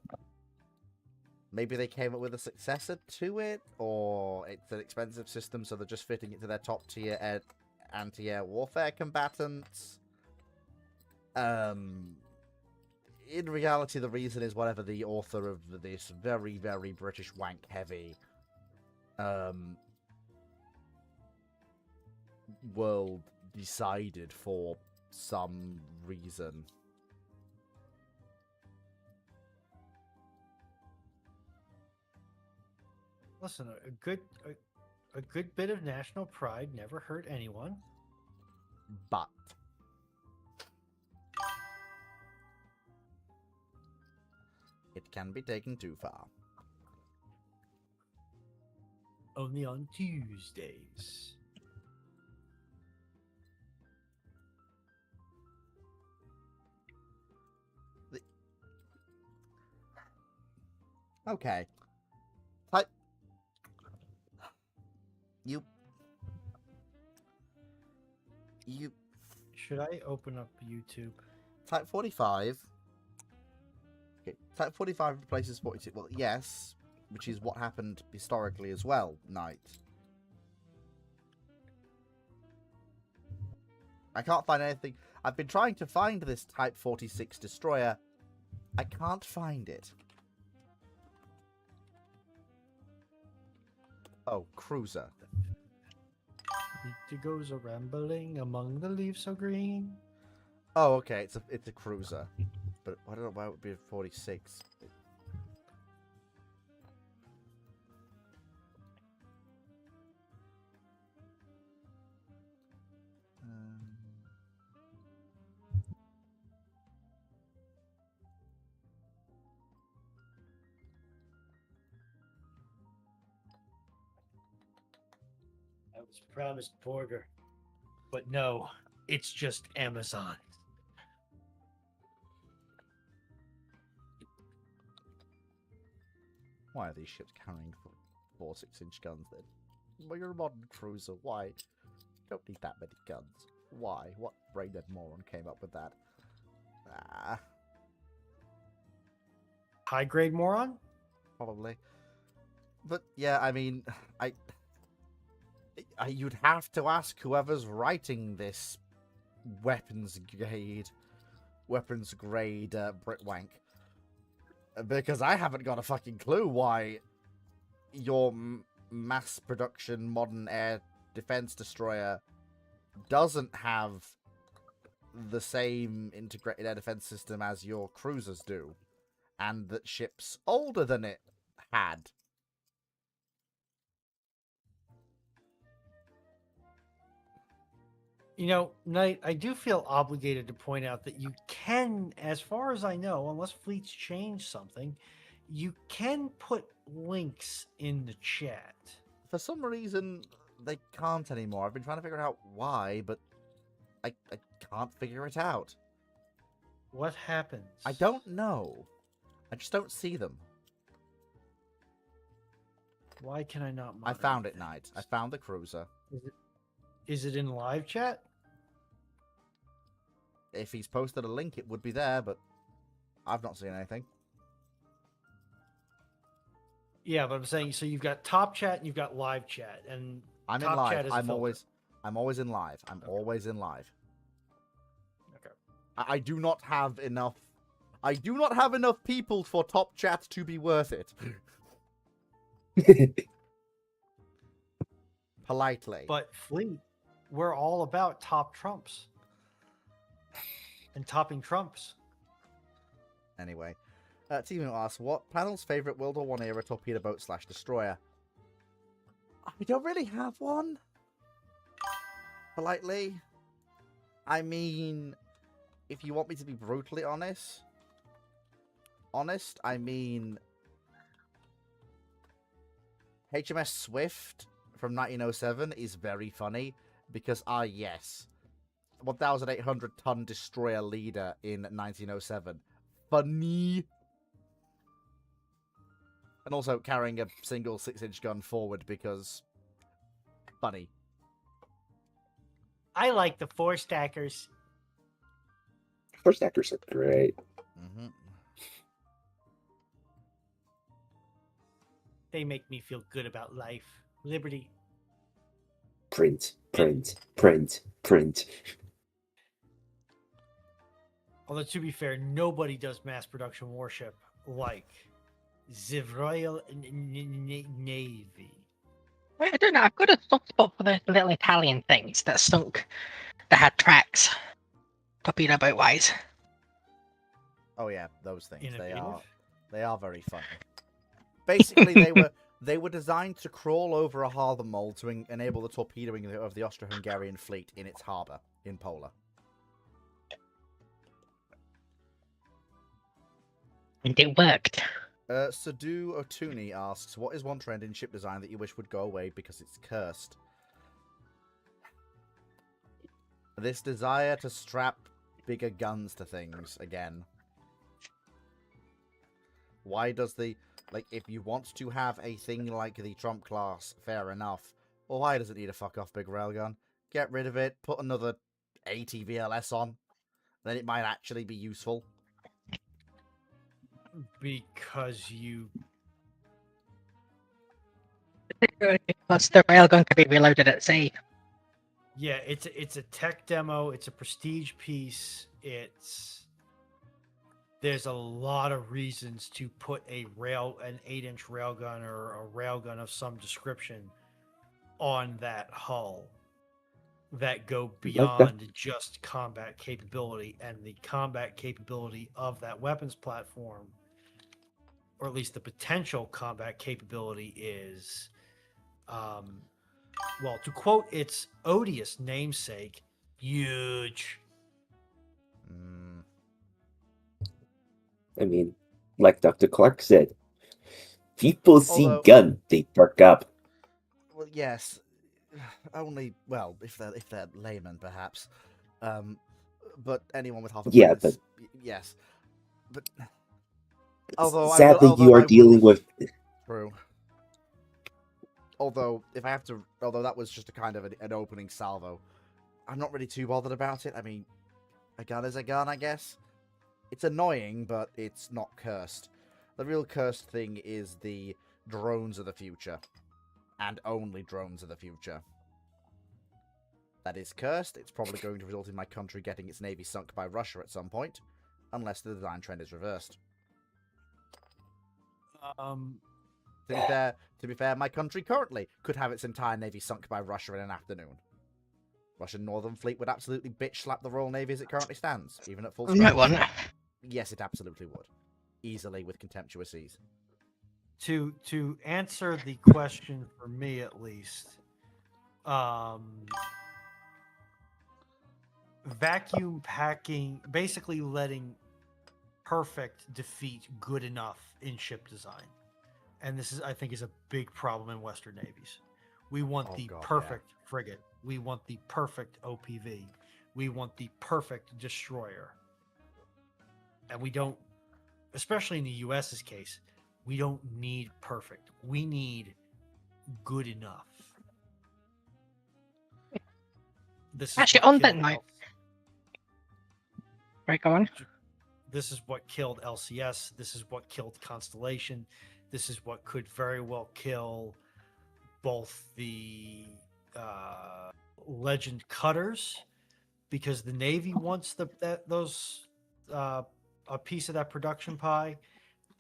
maybe they came up with a successor to it, or it's an expensive system, so they're just fitting it to their top tier anti-air warfare combatants. In reality, the reason is whatever the author of this very, very British wank heavy world decided for some reason. Listen, a good bit of national pride never hurt anyone. But it can be taken too far. Only on Tuesdays. Okay. Type. You. Should I open up YouTube? Type 45. Okay, Type 45 replaces 42. Well, yes, which is what happened historically as well, Knight. I can't find anything. I've been trying to find this Type 46 destroyer. I can't find it. Oh, cruiser. It goes a rambling among the leaves so green. Oh, okay, it's a cruiser. But I don't know why it would be a 46. I was promised Porter. But no, it's just Amazon. Why are these ships carrying 4 6-inch guns then? Well, you're a modern cruiser. Why? Don't need that many guns. Why? What brain-dead moron came up with that? Ah, High grade moron? probably. But yeah, I mean, you'd have to ask whoever's writing this weapons grade Britwank, because I haven't got a fucking clue why your mass production modern air defense destroyer doesn't have the same integrated air defense system as your cruisers do, and that ships older than it had. You know, Knight, I do feel obligated to point out that you can, as far as I know, unless fleets change something, you can put links in the chat. For some reason, they can't anymore. I've been trying to figure out why, but I can't figure it out. What happens? I don't know. I just don't see them. Why can I not? I found it, Knight. I found the cruiser. Is it in live chat? If he's posted a link, it would be there, but I've not seen anything. Yeah, but I'm saying, so you've got top chat and you've got live chat, and I'm in top chat live. is a I'm filter. always in live. I'm always in live. Okay. I do not have enough. I do not have enough people for top chat to be worth it. Politely. But Fleet, we're all about top trumps and topping trumps. Anyway, Timo asks, what panel's favorite World War I era torpedo boat / destroyer? I don't really have one. Politely. I mean, if you want me to be brutally honest, I mean, HMS Swift from 1907 is very funny because, yes, 1,800-ton destroyer leader in 1907. Funny. And also carrying a single 6-inch gun forward because funny. I like the 4-stackers. 4-stackers are great. Mm-hmm. They make me feel good about life. Liberty. Print, print, print, print. Although, to be fair, nobody does mass production warship like the Royal Navy. I don't know. I've got a soft spot for those little Italian things that sunk, that had tracks, torpedo boat wise. Oh yeah, those things. Innovative. They are very funny. Basically, they were designed to crawl over a harbour mole to enable the torpedoing of the Austro-Hungarian fleet in its harbour in Pola. And it worked. Sadu Otuni asks, what is one trend in ship design that you wish would go away because it's cursed? This desire to strap bigger guns to things again. Why does if you want to have a thing like the Trump class, fair enough. Well, why does it need a fuck-off big railgun? Get rid of it, put another 80 VLS on, then it might actually be useful. Because you... Plus, the railgun can be reloaded at sea. Yeah, it's a tech demo. It's a prestige piece. There's a lot of reasons to put an 8-inch railgun or a railgun of some description on that hull that go Like that. beyond just combat capability, and the combat capability of that weapons platform, or at least the potential combat capability, is well, to quote its odious namesake, huge. Mm, I mean, like Dr. Clark said, people see Although- gun, they perk up. well, yes, only well if they're laymen perhaps, but anyone with half a Yeah, brain is- yes, but Sadly, you are dealing with. True. Although that was just a kind of an opening salvo, I'm not really too bothered about it. I mean, a gun is a gun, I guess. It's annoying, but it's not cursed. The real cursed thing is the drones of the future. And only drones of the future. That is cursed. It's probably going to result in my country getting its navy sunk by Russia at some point. Unless the design trend is reversed. To be fair, my country currently could have its entire navy sunk by Russia in an afternoon. Russian Northern Fleet would absolutely bitch slap the Royal Navy as it currently stands, even at full No strength. one. Yes, it absolutely would. Easily with contemptuous ease. To answer the question for me at least, vacuum packing, basically letting perfect defeat good enough in ship design. And this is, I think, is a big problem in Western navies. We want Oh, the God, yeah. perfect frigate. We want the perfect OPV. We want the perfect destroyer. And we don't, especially in the US's case, we don't need perfect. We need good enough. This is Actually, what on that killed note- Right, go on. This is what killed LCS. This is what killed Constellation. This is what could very well kill both the Legend cutters, because the Navy wants a piece of that production pie,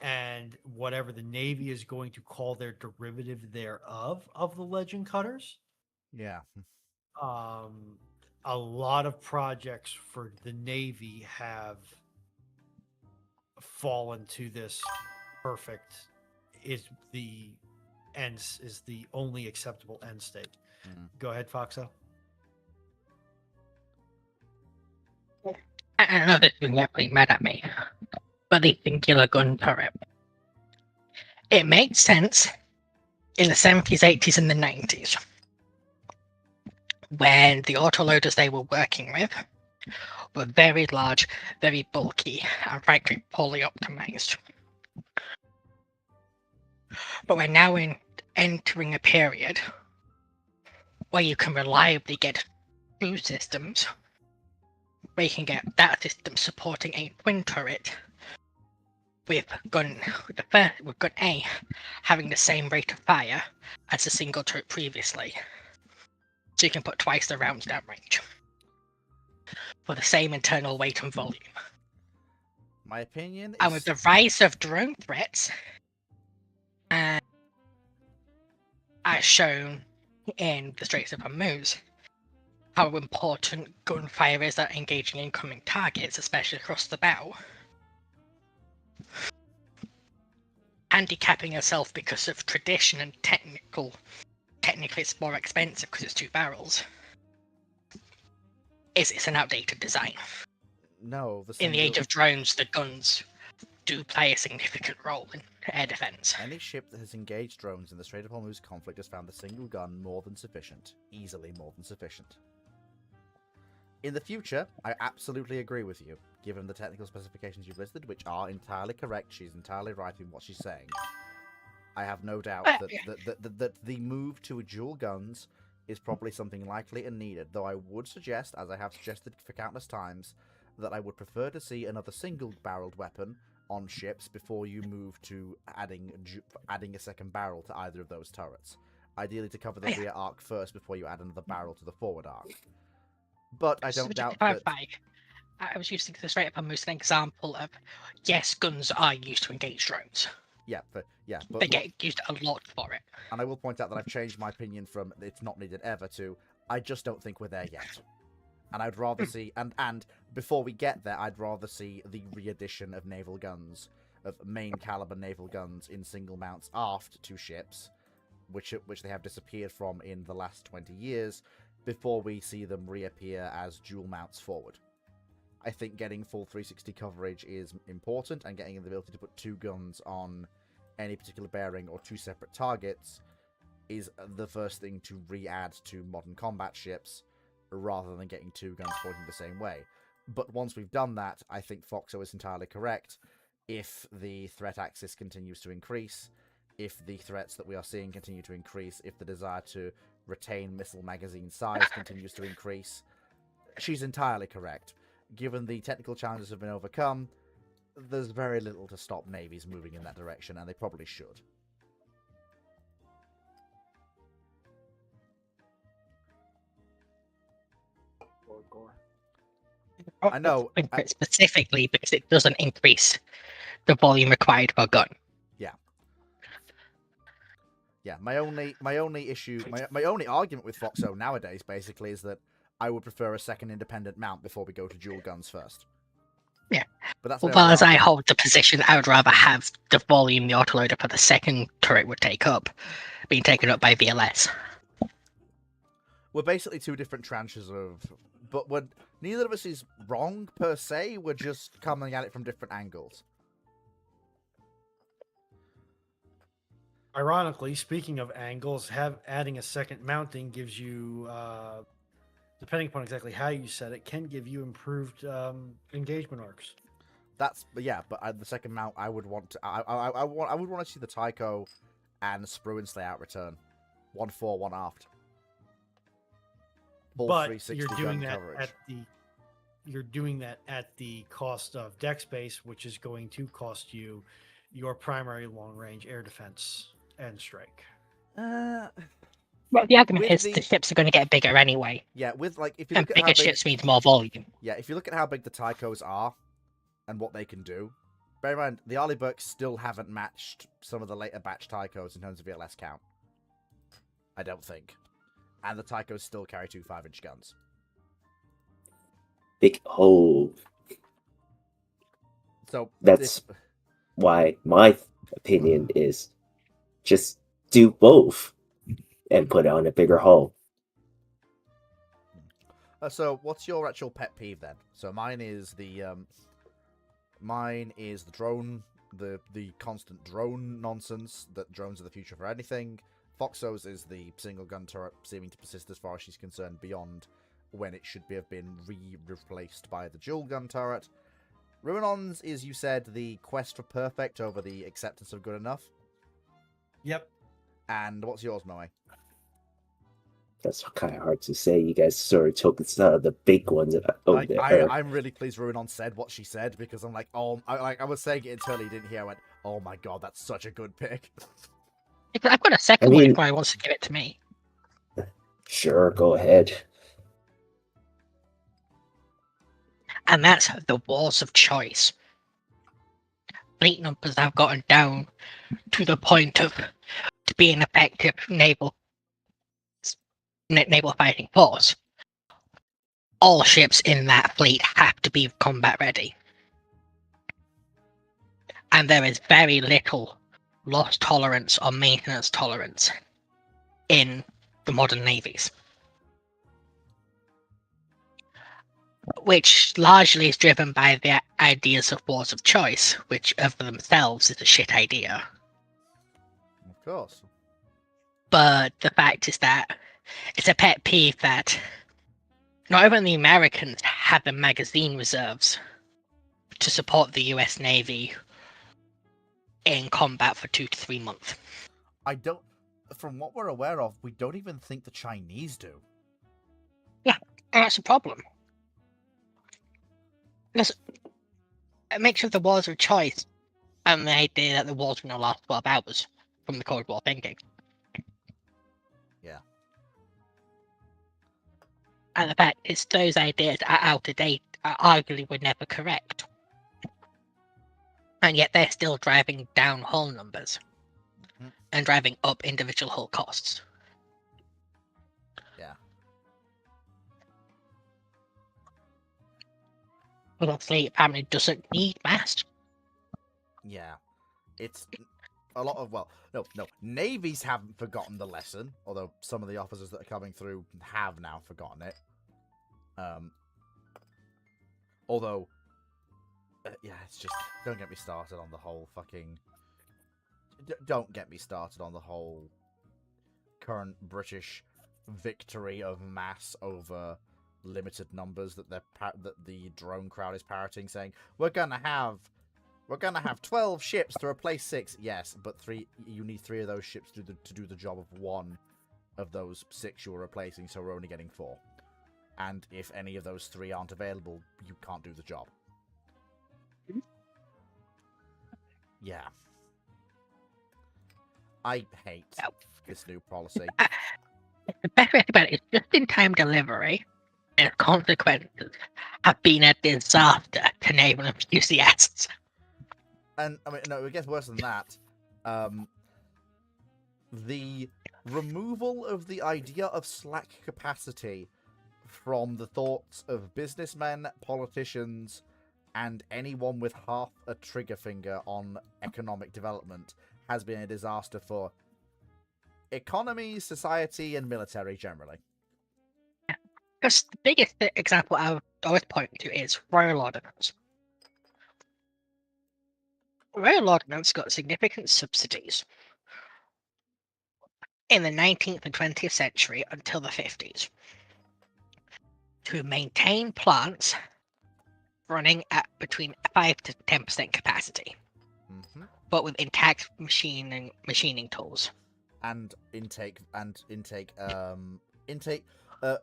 and whatever the Navy is going to call their derivative thereof of the Legend cutters. Yeah. A lot of projects for the Navy have fallen to this perfect is the only acceptable end state. Mhm. Go ahead, Foxo. I know this is going to get pretty mad at me, but the singular gun turret. It makes sense in the 70s, 80s, and the 90s, when the autoloaders they were working with were very large, very bulky, and frankly poorly optimized. But we're now entering a period where you can reliably get two systems, where you can get that system supporting a twin turret with gun A having the same rate of fire as the single turret previously. So you can put twice the rounds downrange for the same internal weight and volume. My opinion is... And with the rise of drone threats, as shown in the Straits of Hormuz, how important gunfire is at engaging incoming targets, especially across the bow. Handicapping yourself because of tradition and technically it's more expensive because it's 2 barrels. It's an outdated design. No, In the age of drones, the guns do play a significant role in air defense. Any ship that has engaged drones in the Strait of Hormuz conflict has found the single gun more than sufficient. Easily more than sufficient. In the future, I absolutely agree with you, given the technical specifications you've listed, which are entirely correct. She's entirely right in what she's saying. I have no doubt that the move to dual guns is probably something likely and needed, though I would suggest, as I have suggested for countless times, that I would prefer to see another single-barreled weapon on ships before you move to adding a second barrel to either of those turrets. ideally to cover the rear arc first before you add another barrel to the forward arc. But I So don't to doubt that. clarify, I was using this right up almost an example of, yes, guns are used to engage drones. Yeah, but They get used a lot for it. and I will point out that I've changed my opinion from it's not needed ever to I just don't think we're there yet. And I'd rather see and before we get there, I'd rather see the re-addition of naval guns, of main caliber naval guns in single mounts aft to ships, which they have disappeared from in the last 20 years, before we see them reappear as dual mounts forward. I think getting full 360 coverage is important, and getting the ability to put 2 guns on any particular bearing or 2 separate targets is the first thing to re-add to modern combat ships, rather than getting 2 guns pointing the same way. But once we've done that, I think Foxo is entirely correct. If the threat axis continues to increase, if the threats that we are seeing continue to increase, if the desire to retain missile magazine size continues to increase, she's entirely correct. Given the technical challenges have been overcome, there's very little to stop navies moving in that direction, and they probably should. I know. Specifically because it doesn't increase the volume required per gun. Yeah, my only issue, my only argument with Foxo nowadays, basically, is that I would prefer a second independent mount before we go to dual guns first. Yeah. But that's Well, as I hold the position, I would rather have the volume the autoloader for the second turret would take up being taken up by VLS. We're basically 2 different tranches of... But neither of us is wrong, per se. We're just coming at it from different angles. Ironically, speaking of angles, adding a second mounting gives you, depending upon exactly how you set it, can give you improved engagement arcs. But the second mount I would want to... I would want to see the Tycho and Sprue and Slay out return. 1 fore, 1 aft. Full But 360 you're doing gun that coverage. you're doing that at the cost of deck space, which is going to cost you your primary long range air defense and strike. Well, the argument is the ships are going to get bigger anyway. Yeah, with if you look at bigger how big, ships means more volume. Yeah, if you look at how big the Tychos are and what they can do, bear in mind the Arleigh Burkes still haven't matched some of the later batch Tychos in terms of VLS count. I don't think. And the Tychos still carry 2 5-inch guns. Big hole. So That's why my opinion is just do both and put on a bigger hull. So what's your actual pet peeve then? So mine is the drone, the constant drone nonsense, that drones are the future for anything. Foxo's is the single gun turret seeming to persist as far as she's concerned beyond when it should have been replaced by the dual gun turret. Ruinon's is, you said, the quest for perfect over the acceptance of good enough. Yep. And what's yours, Moe? That's kind of hard to say. You guys sort of took the big ones over there. I'm really pleased Ruinon said what she said, because I'm like, oh, I was saying it until he didn't hear. I went, oh my god, that's such a good pick. I've got a second one if I wants to give it to me. Sure, go ahead. And that's the wars of choice. Fleet numbers have gotten down to the point of to be an effective naval fighting force. All ships in that fleet have to be combat ready. And there is very little loss tolerance or maintenance tolerance in the modern navies. Which largely is driven by the ideas of wars of choice, which of themselves is a shit idea. Of course. But the fact is that it's a pet peeve that not even the Americans have the magazine reserves to support the US Navy in combat for 2 to 3 months. From what we're aware of, we don't even think the Chinese do. Yeah, and that's a problem. Because a mixture of the wars of choice and the idea that the wars are going to last 12 hours from the Cold War thinking. And the fact is, those ideas are out of date, are arguably were never correct. And yet they're still driving down hull numbers Mhm. and driving up individual hull costs. Yeah. But the fleet family doesn't need mast. Yeah. It's a lot of, well, no, navies haven't forgotten the lesson, although some of the officers that are coming through have now forgotten it. Although, yeah, it's just, don't get me started on the whole fucking, don't get me started on the whole current British victory of mass over limited numbers that that the drone crowd is parroting, saying we're gonna have 12 ships to replace 6. Yes, but you need 3 of those ships to do the job of 1 of those 6 you're replacing, so we're only getting 4. And if any of those 3 aren't available, you can't do the job. Yeah. I hate this new policy. The best way about it is just-in-time delivery and consequences have been a disaster to naval enthusiasts. And, I mean, no, it gets worse than that. The removal of the idea of slack capacity from the thoughts of businessmen, politicians, and anyone with half a trigger finger on economic development has been a disaster for economy, society, and military generally. Because the biggest example I would always point to is Royal Ordnance. Royal Ordnance got significant subsidies in the 19th and 20th century until the 50s to maintain plants running at between 5 to 10% capacity, but with intact machining tools and intake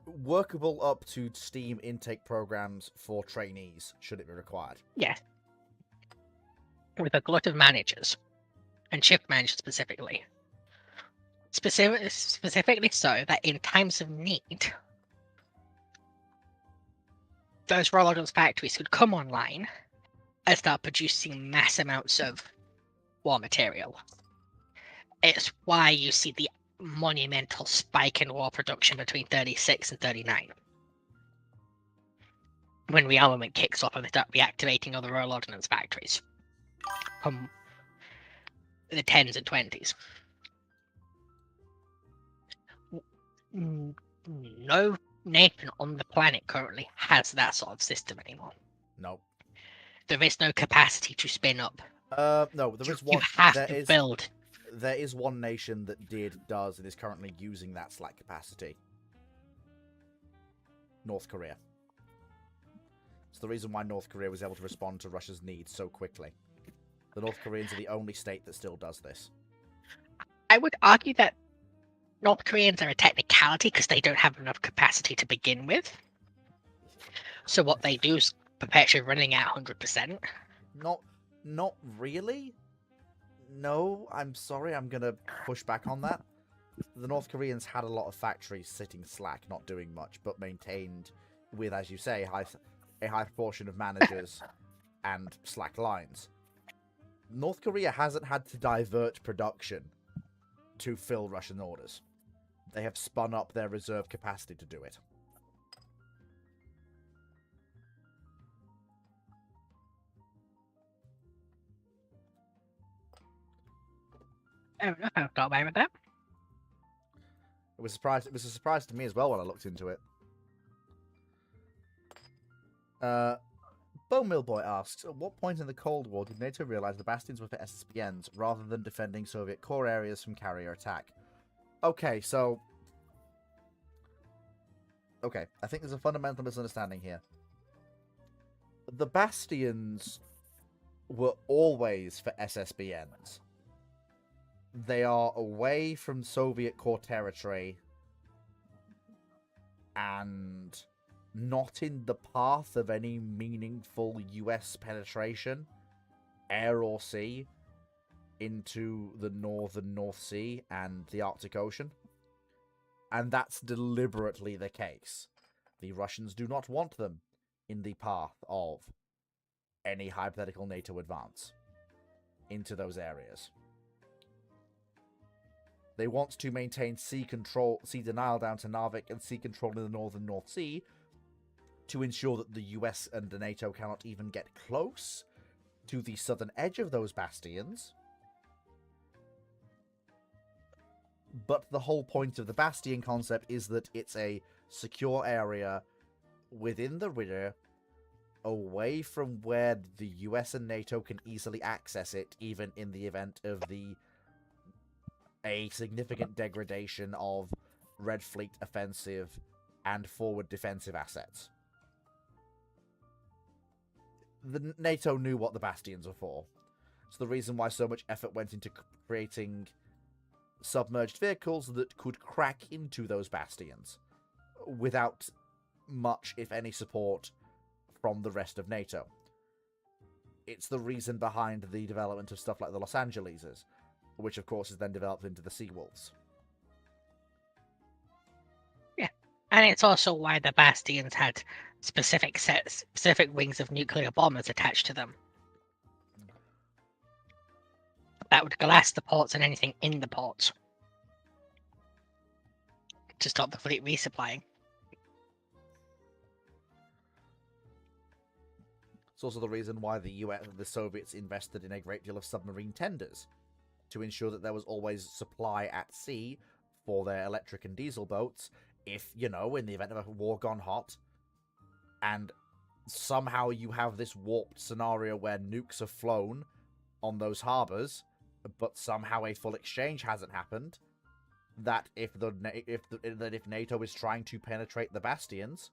workable up to steam intake programs for trainees should it be required. Yes, with a glut of managers and shift managers specifically so that in times of need those Royal Ordnance factories could come online and start producing mass amounts of war material. It's why you see the monumental spike in war production between 36 and 39. When rearmament kicks off and they start reactivating other Royal Ordnance factories from the 10s and 20s. No nation on the planet currently has that sort of system anymore. No. There is no capacity to spin up. No, there is one. You have to build. There is one nation that does, and is currently using that slack capacity. North Korea. It's the reason why North Korea was able to respond to Russia's needs so quickly. The North Koreans are the only state that still does this. I would argue that North Koreans are a technicality because they don't have enough capacity to begin with. So what they do is perpetually running at 100%. Not really. No, I'm sorry, I'm gonna push back on that. The North Koreans had a lot of factories sitting slack, not doing much, but maintained with, as you say, a high proportion of managers and slack lines. North Korea hasn't had to divert production to fill Russian orders. They have spun up their reserve capacity to do it. I got away with that. It was a surprise to me as well when I looked into it. Bone Mill Boy asks, at what point in the Cold War did NATO realize the bastions were for SSBNs rather than defending Soviet core areas from carrier attack? Okay, so... Okay, I think there's a fundamental misunderstanding here. The bastions were always for SSBNs. They are away from Soviet core territory and not in the path of any meaningful US penetration, air or sea, into the northern North Sea and the Arctic Ocean. And that's deliberately the case. The Russians do not want them in the path of any hypothetical NATO advance into those areas. They want to maintain sea denial down to Narvik and sea control in the northern North Sea to ensure that the US and the NATO cannot even get close to the southern edge of those bastions. But the whole point of the bastion concept is that it's a secure area within the river, away from where the US and NATO can easily access it, even in the event of a significant degradation of Red Fleet offensive and forward defensive assets. The NATO knew what the bastions were for. It's the reason why so much effort went into creating submerged vehicles that could crack into those bastions without much, if any, support from the rest of NATO. It's the reason behind the development of stuff like the Los Angeleses, which of course is then developed into the Seawolves. Yeah, and it's also why the bastions had specific wings of nuclear bombers attached to them that would glass the ports and anything in the ports to stop the fleet resupplying. It's also the reason why the Soviets invested in a great deal of submarine tenders, to ensure that there was always supply at sea for their electric and diesel boats, if, in the event of a war gone hot, and somehow you have this warped scenario where nukes are flown on those harbors, but somehow a full exchange hasn't happened, that if NATO is trying to penetrate the bastions,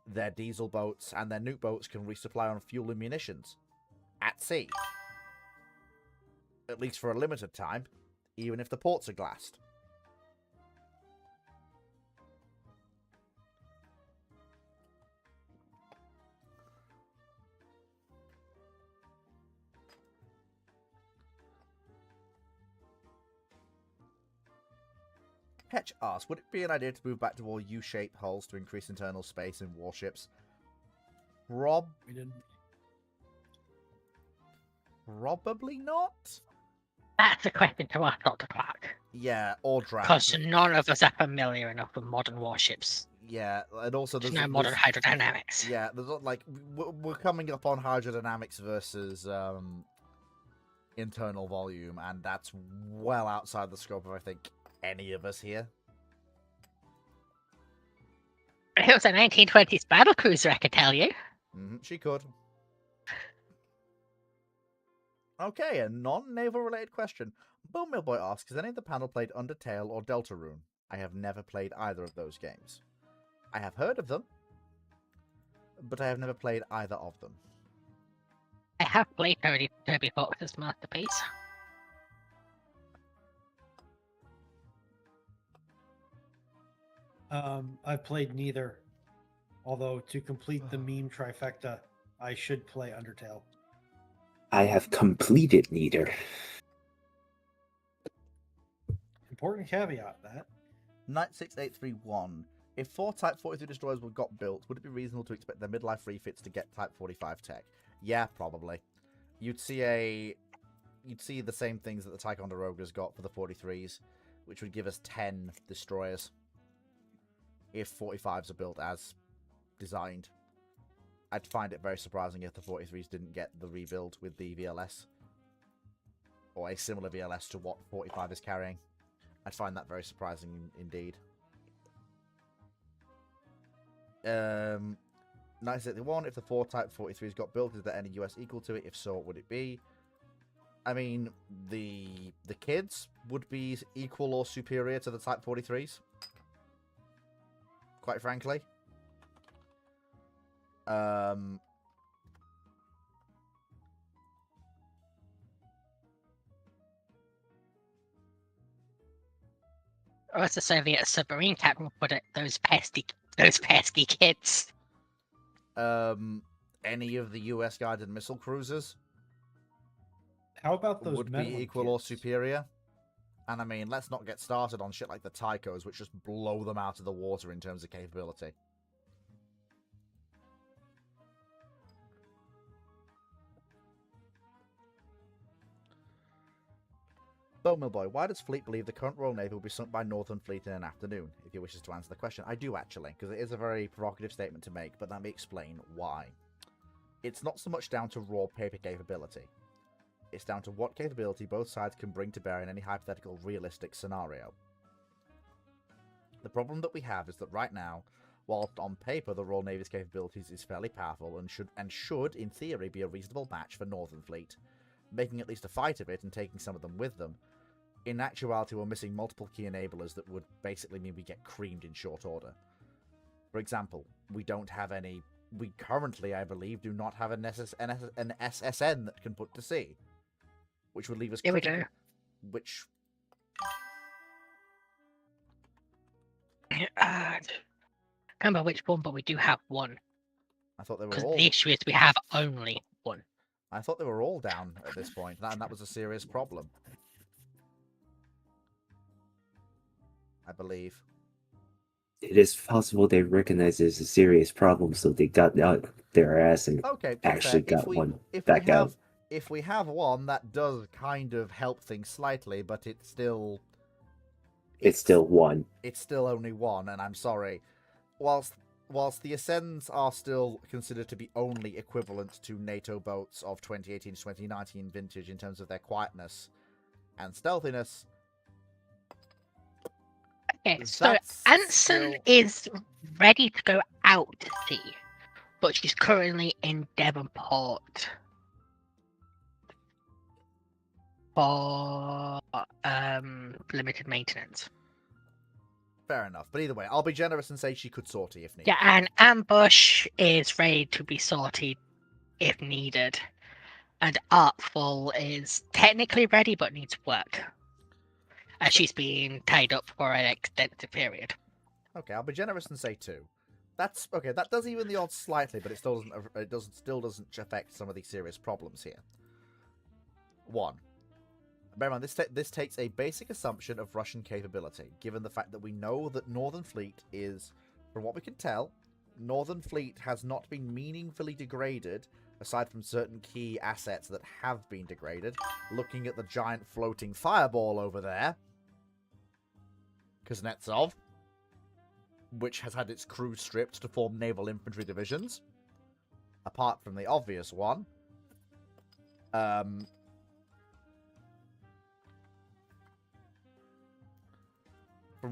their diesel boats and their nuke boats can resupply on fuel and munitions at sea. At least for a limited time, even if the ports are glassed. Ketch asks, would it be an idea to move back to all U-shaped hulls to increase internal space in warships? We didn't. Probably not. That's a question to ask Dr. Clark. Yeah, or drag. Because none of us are familiar enough with modern warships. Yeah, and also There's there's no modern hydrodynamics. Yeah, there's we're coming up on hydrodynamics versus internal volume, and that's well outside the scope of, I think, any of us here. It was a 1920s battlecruiser, I could tell you. She could. Okay, a non-naval related question. Bone Mill Boy asks, has any of the panel played Undertale or Deltarune? I have never played either of those games. I have heard of them, but I have never played either of them. I have played Toby Fox's masterpiece. I've played neither. Although to complete the meme trifecta, I should play Undertale. I have completed neither. Important caveat that. Knight 6831. If 4 Type 43 destroyers were got built, would it be reasonable to expect their midlife refits to get Type 45 tech? Yeah, probably. You'd see the same things that the Ticonderoga's got for the 43s, which would give us 10 destroyers if 45s are built as designed. I'd find it very surprising if the 43s didn't get the rebuild with the VLS, or a similar VLS to what 45 is carrying. I'd find that very surprising indeed. 1971, if the 4 Type 43s got built, is there any US equal to it? If so, what would it be? I mean, the kids would be equal or superior to the Type 43s. Quite frankly. Or as the Soviet submarine captain would put it, those pesky kids. Any of the US guided missile cruisers How about those would be meddling equal or kids? superior. And I mean, let's not get started on shit like the Tychos, which just blow them out of the water in terms of capability. Bowmill Boy, why does Fleet believe the current Royal Navy will be sunk by Northern Fleet in an afternoon? If he wishes to answer the question, I do actually, because it is a very provocative statement to make, but let me explain why. It's not so much down to raw paper capability. It's down to what capability both sides can bring to bear in any hypothetical realistic scenario. The problem that we have is that right now, whilst on paper the Royal Navy's capabilities is fairly powerful and should in theory be a reasonable match for Northern Fleet, making at least a fight of it and taking some of them with them, in actuality we're missing multiple key enablers that would basically mean we get creamed in short order. For example, we currently, I believe, do not have an SSN that can put to sea, which would leave us Yeah, we do. which Can't remember which one, but we do have one. I thought they were Because all the issue is we have only one. I thought they were all down at this point, and that was a serious problem. I believe. It is possible they recognize it as a serious problem, so they got out their ass and Okay, actually fair. got one If back we have, out. if we have one, that does kind of help things slightly, but it's still one. it's still only one, and I'm sorry. Whilst the Ascends are still considered to be only equivalent to NATO boats of 2018 to 2019 vintage in terms of their quietness and stealthiness. Okay, so That's Anson still- is ready to go out to sea, but she's currently in Devonport for limited maintenance. Fair enough, but either way, I'll be generous and say she could sortie if needed. Yeah, and Ambush is ready to be sorted if needed. And Artful is technically ready but needs work. As she's being tied up for an extensive period. Okay, I'll be generous and say 2. That's okay. That does even the odds slightly, but it still doesn't affect some of these serious problems here. 1. Bear in mind, this takes a basic assumption of Russian capability, given the fact that we know that Northern Fleet is, from what we can tell, Northern Fleet has not been meaningfully degraded, aside from certain key assets that have been degraded. Looking at the giant floating fireball over there, Kuznetsov, which has had its crew stripped to form naval infantry divisions. Apart from the obvious one, from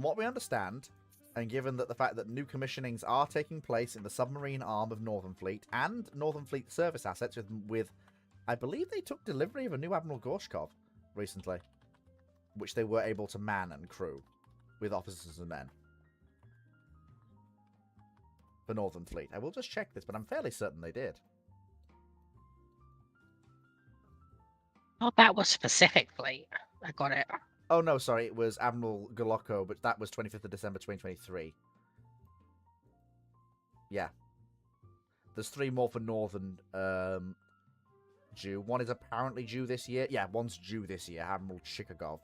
what we understand, and given that the fact that new commissionings are taking place in the submarine arm of Northern Fleet and Northern Fleet service assets with I believe they took delivery of a new Admiral Gorshkov recently, which they were able to man and crew with officers and men for Northern Fleet. I will just check this, but I'm fairly certain they did. Oh, that was Pacific Fleet. I got it. Oh, no, sorry, it was Admiral Goloko, but that was 25th of December 2023. Yeah. There's 3 more for Northern due. One is apparently due this year. Yeah, one's due this year. Admiral Chikagov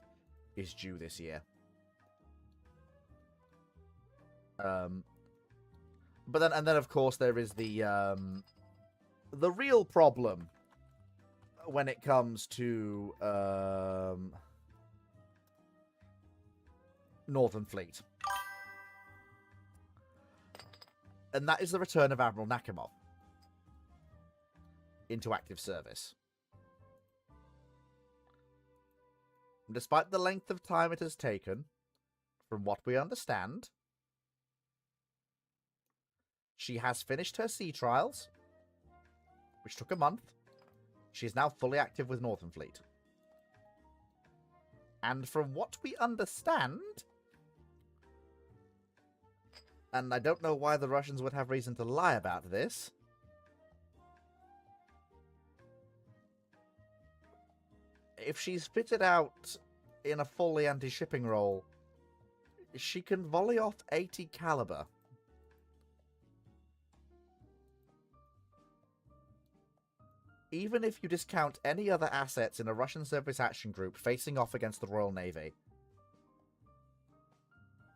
is due this year. But then, and then of course there is the real problem when it comes to Northern Fleet, and that is the return of Admiral Nakhimov into active service. And despite the length of time it has taken, from what we understand, she has finished her sea trials, which took a month. She is now fully active with Northern Fleet. And from what we understand, and I don't know why the Russians would have reason to lie about this, if she's fitted out in a fully anti-shipping role, she can volley off 80 caliber. Even if you discount any other assets in a Russian Surface Action Group facing off against the Royal Navy,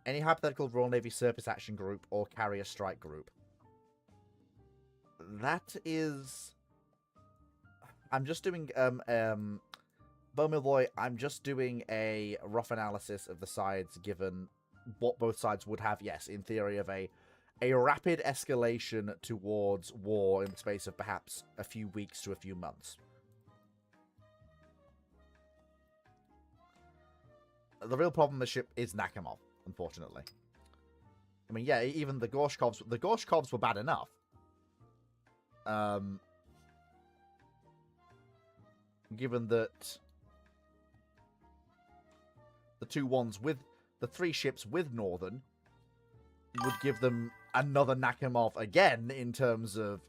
any hypothetical Royal Navy Surface Action Group or Carrier Strike Group, that is... I'm just doing Bomiloy, I'm just doing a rough analysis of the sides, given what both sides would have, yes, in theory, of a rapid escalation towards war in the space of perhaps a few weeks to a few months. The real problem with the ship is Nakhimov, unfortunately. I mean, yeah, even the Gorshkovs were bad enough. Given that the the 3 ships with Northern would give them another Nakhimov again in terms of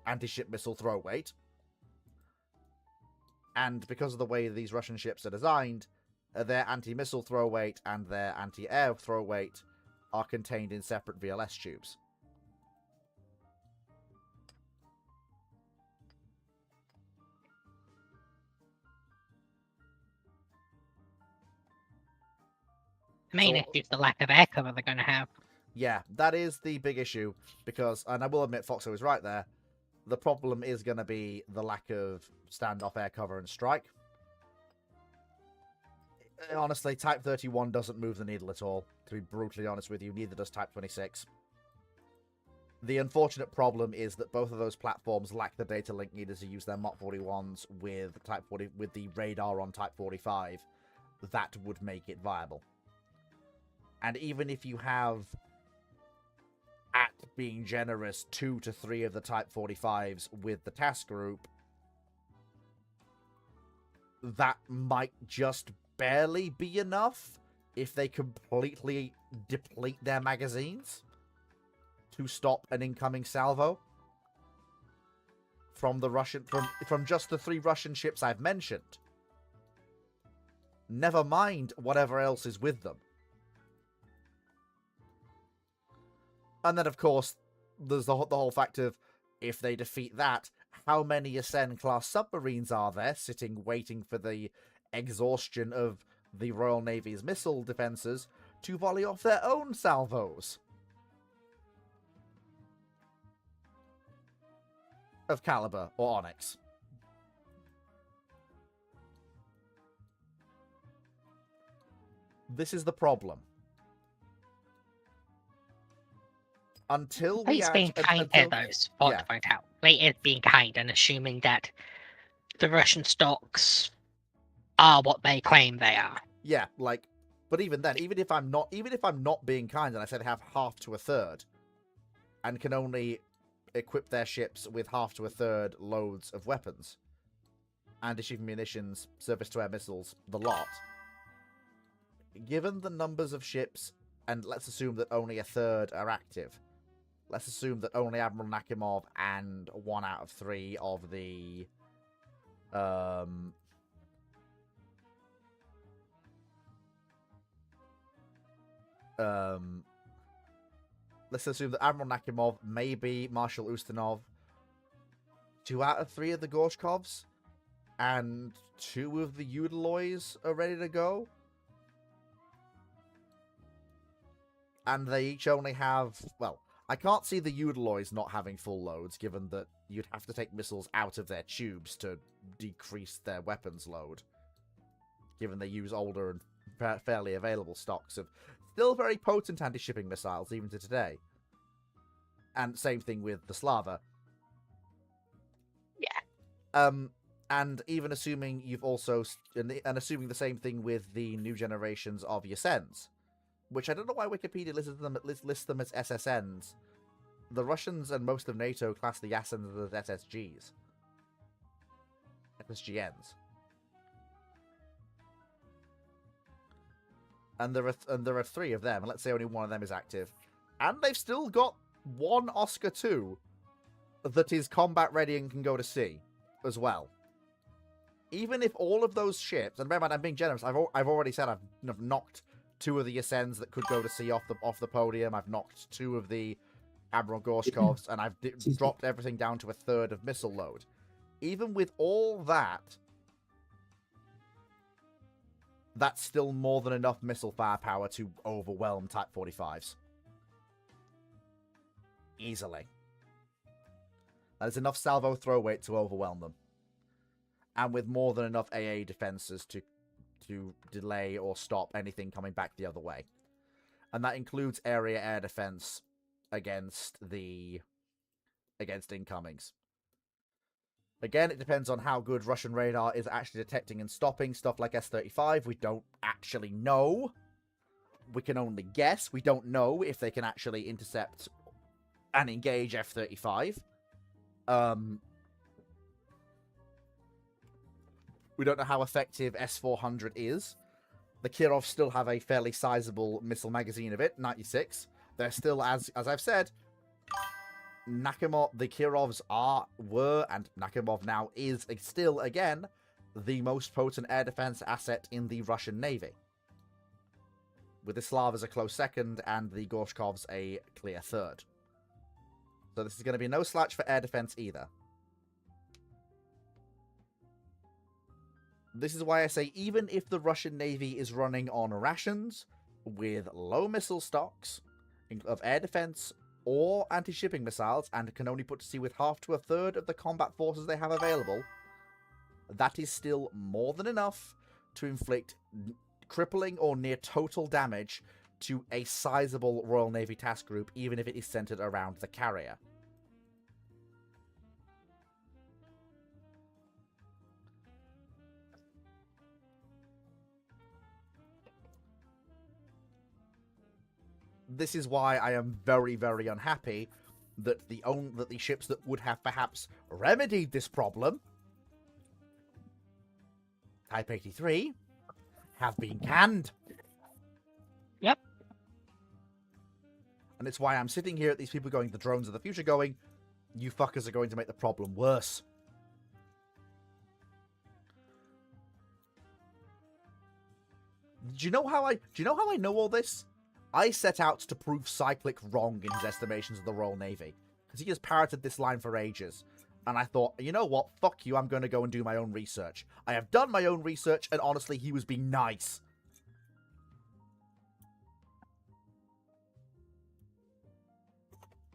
anti-ship missile throw weight. And because of the way these Russian ships are designed, their anti-missile throw weight and their anti-air throw weight are contained in separate VLS tubes. The main issue is the lack of air cover they're going to have. Yeah, that is the big issue, because, and I will admit Foxo was right there, the problem is going to be the lack of standoff air cover and strike. Honestly, Type 31 doesn't move the needle at all, to be brutally honest with you, neither does Type 26. The unfortunate problem is that both of those platforms lack the data link needed to use their Mach 41s with with the radar on Type 45. That would make it viable. And even if you have, at being generous, 2 to 3 of the Type 45s with the task group, that might just barely be enough if they completely deplete their magazines to stop an incoming salvo from the Russian, from just the 3 Russian ships I've mentioned. Never mind whatever else is with them. And then, of course, there's the whole fact of, if they defeat that, how many Asen-class submarines are there sitting waiting for the exhaustion of the Royal Navy's missile defenses to volley off their own salvos of caliber or Onyx? This is the problem. Until we He's being kind here, though, spot to point out. He is being kind and assuming that the Russian stocks are what they claim they are. Yeah, like, but even then, even if I'm not being kind and I said have half to a third, and can only equip their ships with half to a third loads of weapons, anti-ship munitions, surface-to-air missiles, the lot. Given the numbers of ships, and let's assume that only a third are active. Let's assume that only Admiral Nakhimov and 1 out of 3 of the let's assume that Admiral Nakhimov, maybe Marshal Ustinov, 2 out of 3 of the Gorshkovs, and 2 of the Udaloys are ready to go. And they each only have, well, I can't see the Udaloys not having full loads, given that you'd have to take missiles out of their tubes to decrease their weapons load, given they use older and fairly available stocks of still very potent anti-shipping missiles, even to today. And same thing with the Slava. Yeah. And even assuming you've also, and assuming the same thing with the new generations of Yasens, which I don't know why Wikipedia lists them as SSNs. The Russians and most of NATO class the Yasens as SSGs. SSGNs. And there are 3 of them, and let's say only 1 of them is active. And they've still got 1 Oscar II that is combat ready and can go to sea as well. Even if all of those ships, and bear in mind I'm being generous, I've already said I've knocked 2 of the Yasens that could go to sea off the podium. I've knocked 2 of the Admiral Gorshkovs, and I've dropped everything down to a third of missile load. Even with all that, that's still more than enough missile firepower to overwhelm Type 45s. Easily. That is enough salvo throw weight to overwhelm them. and with more than enough AA defenses to delay or stop anything coming back the other way. And that includes area air defense against incomings. Again, it depends on how good Russian radar is actually detecting and stopping stuff like S-35. We don't actually know. We can only guess. We don't know if they can actually intercept and engage F-35. We don't know how effective S-400 is. The Kirov still have a fairly sizable missile magazine of it, 96. They're still, as I've said, Nakhimov, the Kirovs were, and Nakhimov now is still, again, the most potent air defense asset in the Russian Navy. With the Slav as a close second, and the Gorshkovs a clear third. So this is going to be no slouch for air defense either. This is why I say, even if the Russian Navy is running on rations, with low missile stocks of air defense or anti-shipping missiles, and can only put to sea with half to a third of the combat forces they have available, that is still more than enough to inflict crippling or near total damage to a sizable Royal Navy task group, even if it is centered around the carrier. This is why I am very, very unhappy that the ships that would have perhaps remedied this problem, Type 83, have been canned. Yep. And it's why I'm sitting here at these people going, the drones of the future, going, you fuckers are going to make the problem worse. Do you know how I know all this? I set out to prove Cyclic wrong in his estimations of the Royal Navy, because he has parroted this line for ages. And I thought, you know what, fuck you, I'm going to go and do my own research. I have done my own research, and honestly, he was being nice.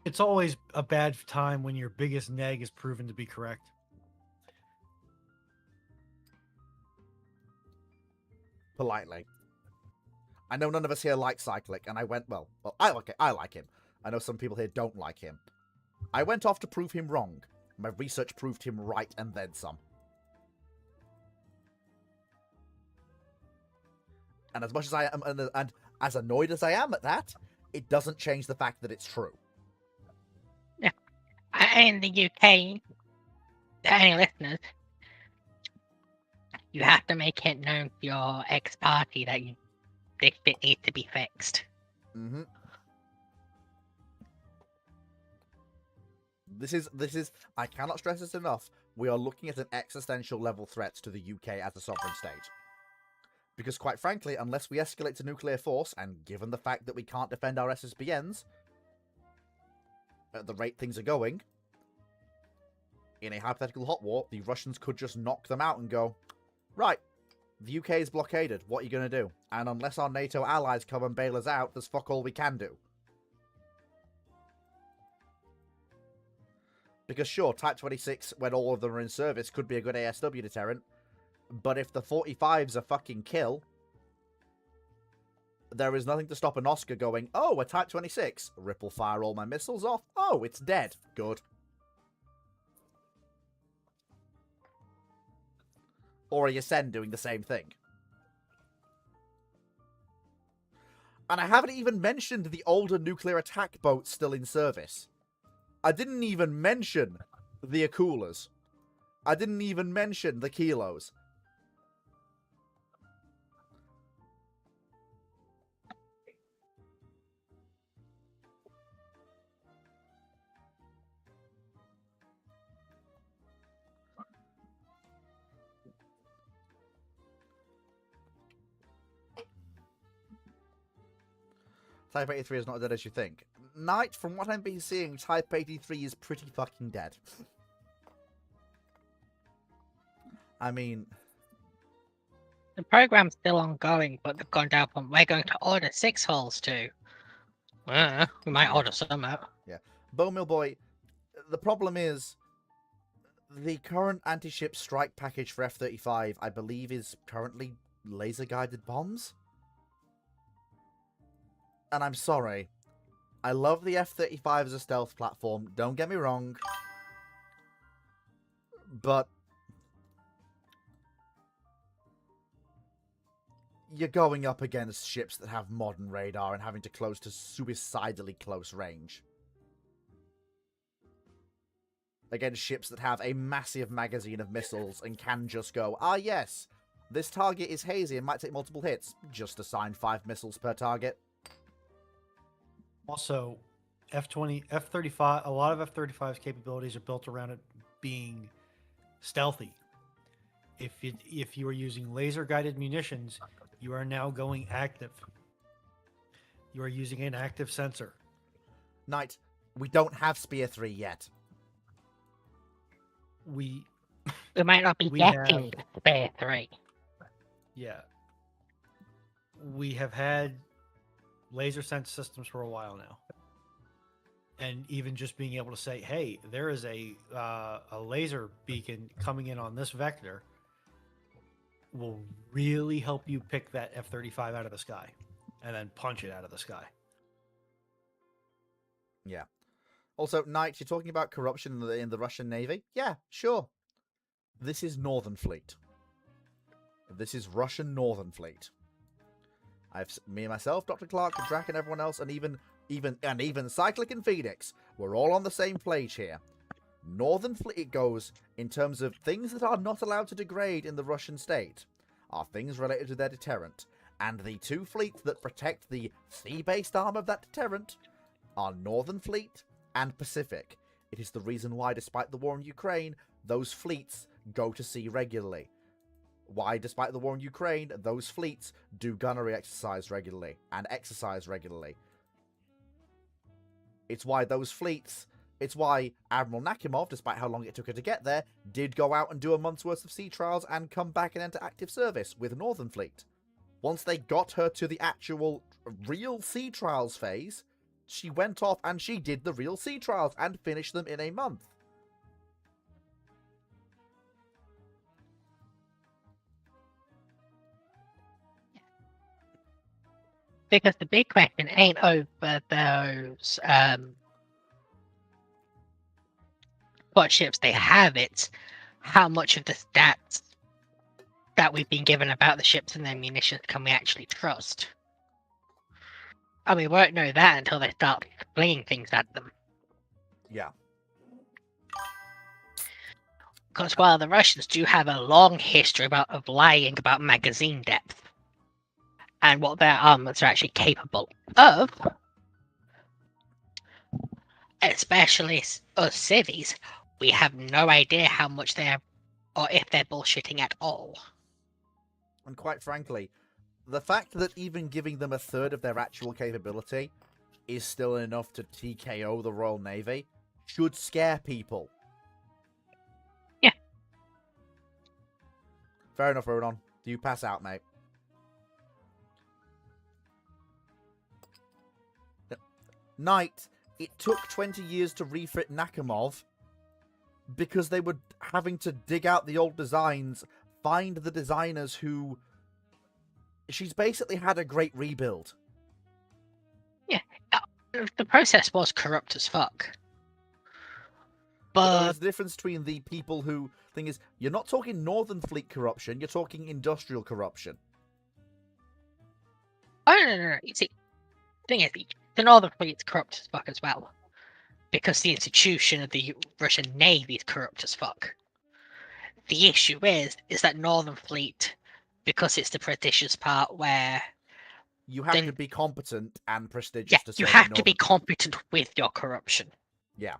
It's always a bad time when your biggest neg is proven to be correct. Politely. I know none of us here like Cyclic, and I went, well, I like him. I know some people here don't like him. I went off to prove him wrong. My research proved him right, and then some. And as much as I am, and as annoyed as I am at that, it doesn't change the fact that it's true. Yeah. In the UK, any listeners, you have to make it known to your ex-party that this bit needs to be fixed. Mm-hmm. This is, I cannot stress this enough, we are looking at an existential level threat to the UK as a sovereign state. Because quite frankly, unless we escalate to nuclear force, and given the fact that we can't defend our SSBNs, at the rate things are going, in a hypothetical hot war, the Russians could just knock them out and go, right, the UK is blockaded, what are you going to do? And unless our NATO allies come and bail us out, there's fuck all we can do. Because sure, Type 26, when all of them are in service, could be a good ASW deterrent. But if the 45's a fucking kill, there is nothing to stop an Oscar going, oh, a Type 26. Ripple fire all my missiles off. Oh, it's dead. Good. Or a Yasen doing the same thing. And I haven't even mentioned the older nuclear attack boats still in service. I didn't even mention the Akulas. I didn't even mention the Kilos. Type 83 is not as dead as you think. Knight, from what I'm been seeing, Type 83 is pretty fucking dead. I mean... The program's still ongoing, but they've gone down from, we're going to order 6 hulls to, we might order some out. Yeah. Bowmill Boy, the problem is, The current anti-ship strike package for F-35, I believe, is currently laser-guided bombs. And I'm sorry. I love the F-35 as a stealth platform, don't get me wrong. But you're going up against ships that have modern radar and having to close to suicidally close range. Against ships that have a massive magazine of missiles and can just go, ah yes, this target is hazy and might take multiple hits. Just assign 5 missiles per target. Also, F-35, a lot of F-35's capabilities are built around it being stealthy. If you are using laser-guided munitions, you are now going active. You are using an active sensor. Knight, we don't have Spear 3 yet. We might not be We getting Spear 3. Yeah. We have had laser sense systems for a while now. And even just being able to say, hey, there is a laser beacon coming in on this vector will really help you pick that F-35 out of the sky and then punch it out of the sky. Yeah. Also, Knight, you're talking about corruption in the Russian Navy? Yeah, sure. This is Northern Fleet. This is Russian Northern Fleet. Me and myself, Dr. Clark, Drac, and everyone else, and even Cyclic and Phoenix, we're all on the same page here. Northern Fleet goes in terms of things that are not allowed to degrade in the Russian state, are things related to their deterrent, and the 2 fleets that protect the sea-based arm of that deterrent are Northern Fleet and Pacific. It is the reason why, despite the war in Ukraine, those fleets go to sea regularly. Why, despite the war in Ukraine, those fleets do gunnery exercise regularly and exercise regularly. It's why those fleets, it's why Admiral Nakhimov, despite how long it took her to get there, did go out and do a month's worth of sea trials and come back and enter active service with Northern Fleet. Once they got her to the actual real sea trials phase, she went off and she did the real sea trials and finished them in a month. Because the big question ain't over those what ships they have, it's how much of the stats that we've been given about the ships and their munitions can we actually trust. And we won't know that until they start flinging things at them. Yeah. Because while the Russians do have a long history of lying about magazine depth and what their armaments are actually capable of, especially us civvies, we have no idea how much they're, or if they're bullshitting at all. And quite frankly, the fact that even giving them a third of their actual capability is still enough to TKO the Royal Navy should scare people. Yeah. Fair enough, Rodon. Do you pass out, mate? Knight, it took 20 years to refit Nakhimov because they were having to dig out the old designs, find the designers who... She's basically had a great rebuild. Yeah, the process was corrupt as fuck. But But there's a difference between the people who... Thing is, you're not talking Northern Fleet corruption, you're talking industrial corruption. oh no. You see, the thing is, the Northern Fleet's corrupt as fuck as well, because the institution of the Russian Navy is corrupt as fuck. The issue is that Northern Fleet, because it's the prestigious part where You have Then- to be competent and prestigious yeah, to you serve have in to be Northern- competent with your corruption. Yeah.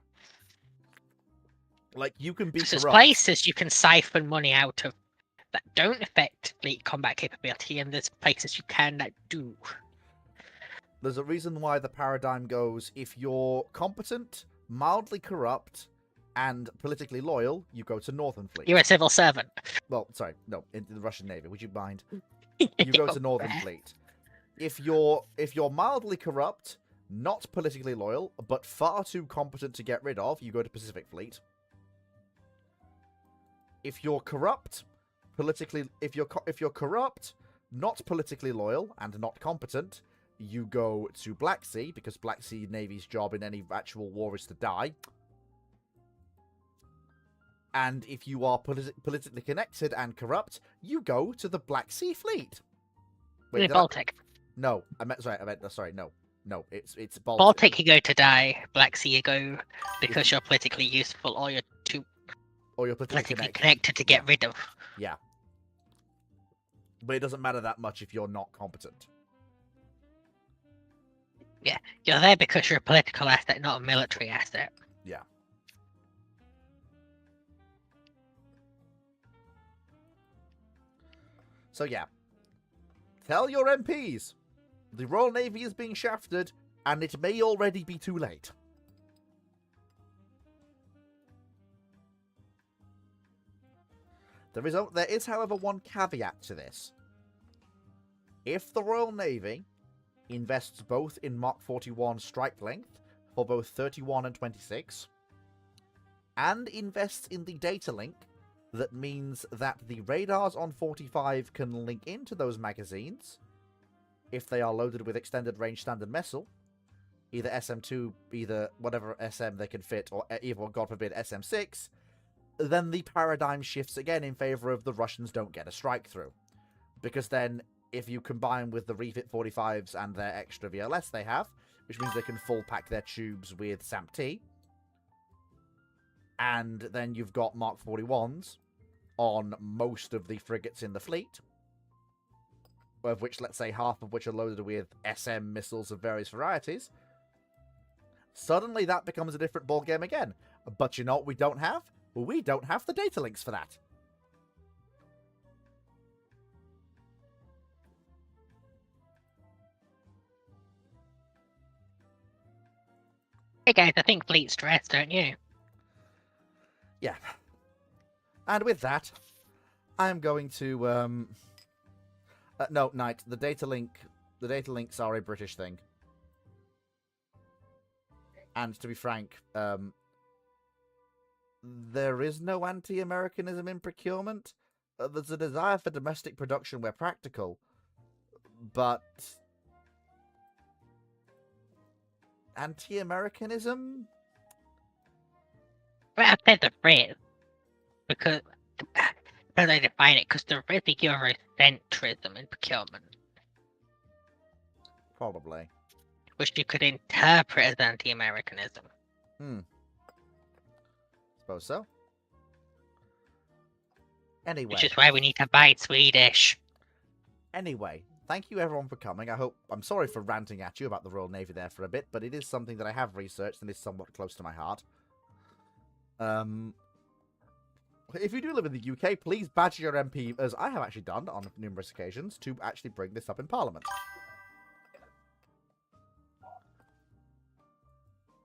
Like, you can be Because there's corrupt. places you can siphon money out of that don't affect fleet combat capability, and there's places you can that do. There's a reason why the paradigm goes, if you're competent, mildly corrupt, and politically loyal, you go to Northern Fleet. You're a civil servant. Well, sorry, no, in the Russian Navy. Would you mind? You go to Northern Fleet. If you're mildly corrupt, not politically loyal, but far too competent to get rid of, you go to Pacific Fleet. if you're corrupt, if you're corrupt, not politically loyal, and not competent, you go to Black Sea, because Black Sea Navy's job in any actual war is to die. And if you are politically connected and corrupt, you go to the Black Sea Fleet. The did I- Baltic. No, no, it's Baltic. Baltic, you go to die. Black Sea, you go because you're politically useful, or you're too Or you're politically politically connected. connected to get rid of. Yeah. But it doesn't matter that much if you're not competent. You're there because you're a political asset, not a military asset. Yeah. So yeah. Tell your MPs. The Royal Navy is being shafted, and it may already be too late. There is, however, one caveat to this. If the Royal Navy invests both in Mark 41 strike length for both 31 and 26, and invests in the data link that means that the radars on 45 can link into those magazines if they are loaded with extended range standard missile, either SM2, either whatever SM they can fit, or even, God forbid, SM6, then the paradigm shifts again in favor of the Russians don't get a strike through. Because then, if you combine with the refit 45s and their extra VLS they have, which means they can full pack their tubes with SAMP-T, and then you've got Mark 41s on most of the frigates in the fleet, of which, let's say, half of which are loaded with SM missiles of various varieties, suddenly that becomes a different ballgame again. But you know what we don't have? We don't have the data links for that. Hey guys, I think fleet stress, don't you? Yeah. And with that, I'm going to, no, Knight, the data links are a British thing. And to be frank, there is no anti-Americanism in procurement. There's a desire for domestic production where practical, but anti-Americanism? Well, I've said the phrase because how do I define it? Because there is a Eurocentrism in procurement, Probably. which you could interpret as anti-Americanism. Suppose so. Anyway. Which is why we need to buy Swedish. Anyway, thank you everyone for coming. I'm sorry for ranting at you about the Royal Navy there for a bit, but it is something that I have researched and is somewhat close to my heart. If you do live in the UK, please badge your MP, as I have actually done on numerous occasions, to actually bring this up in Parliament.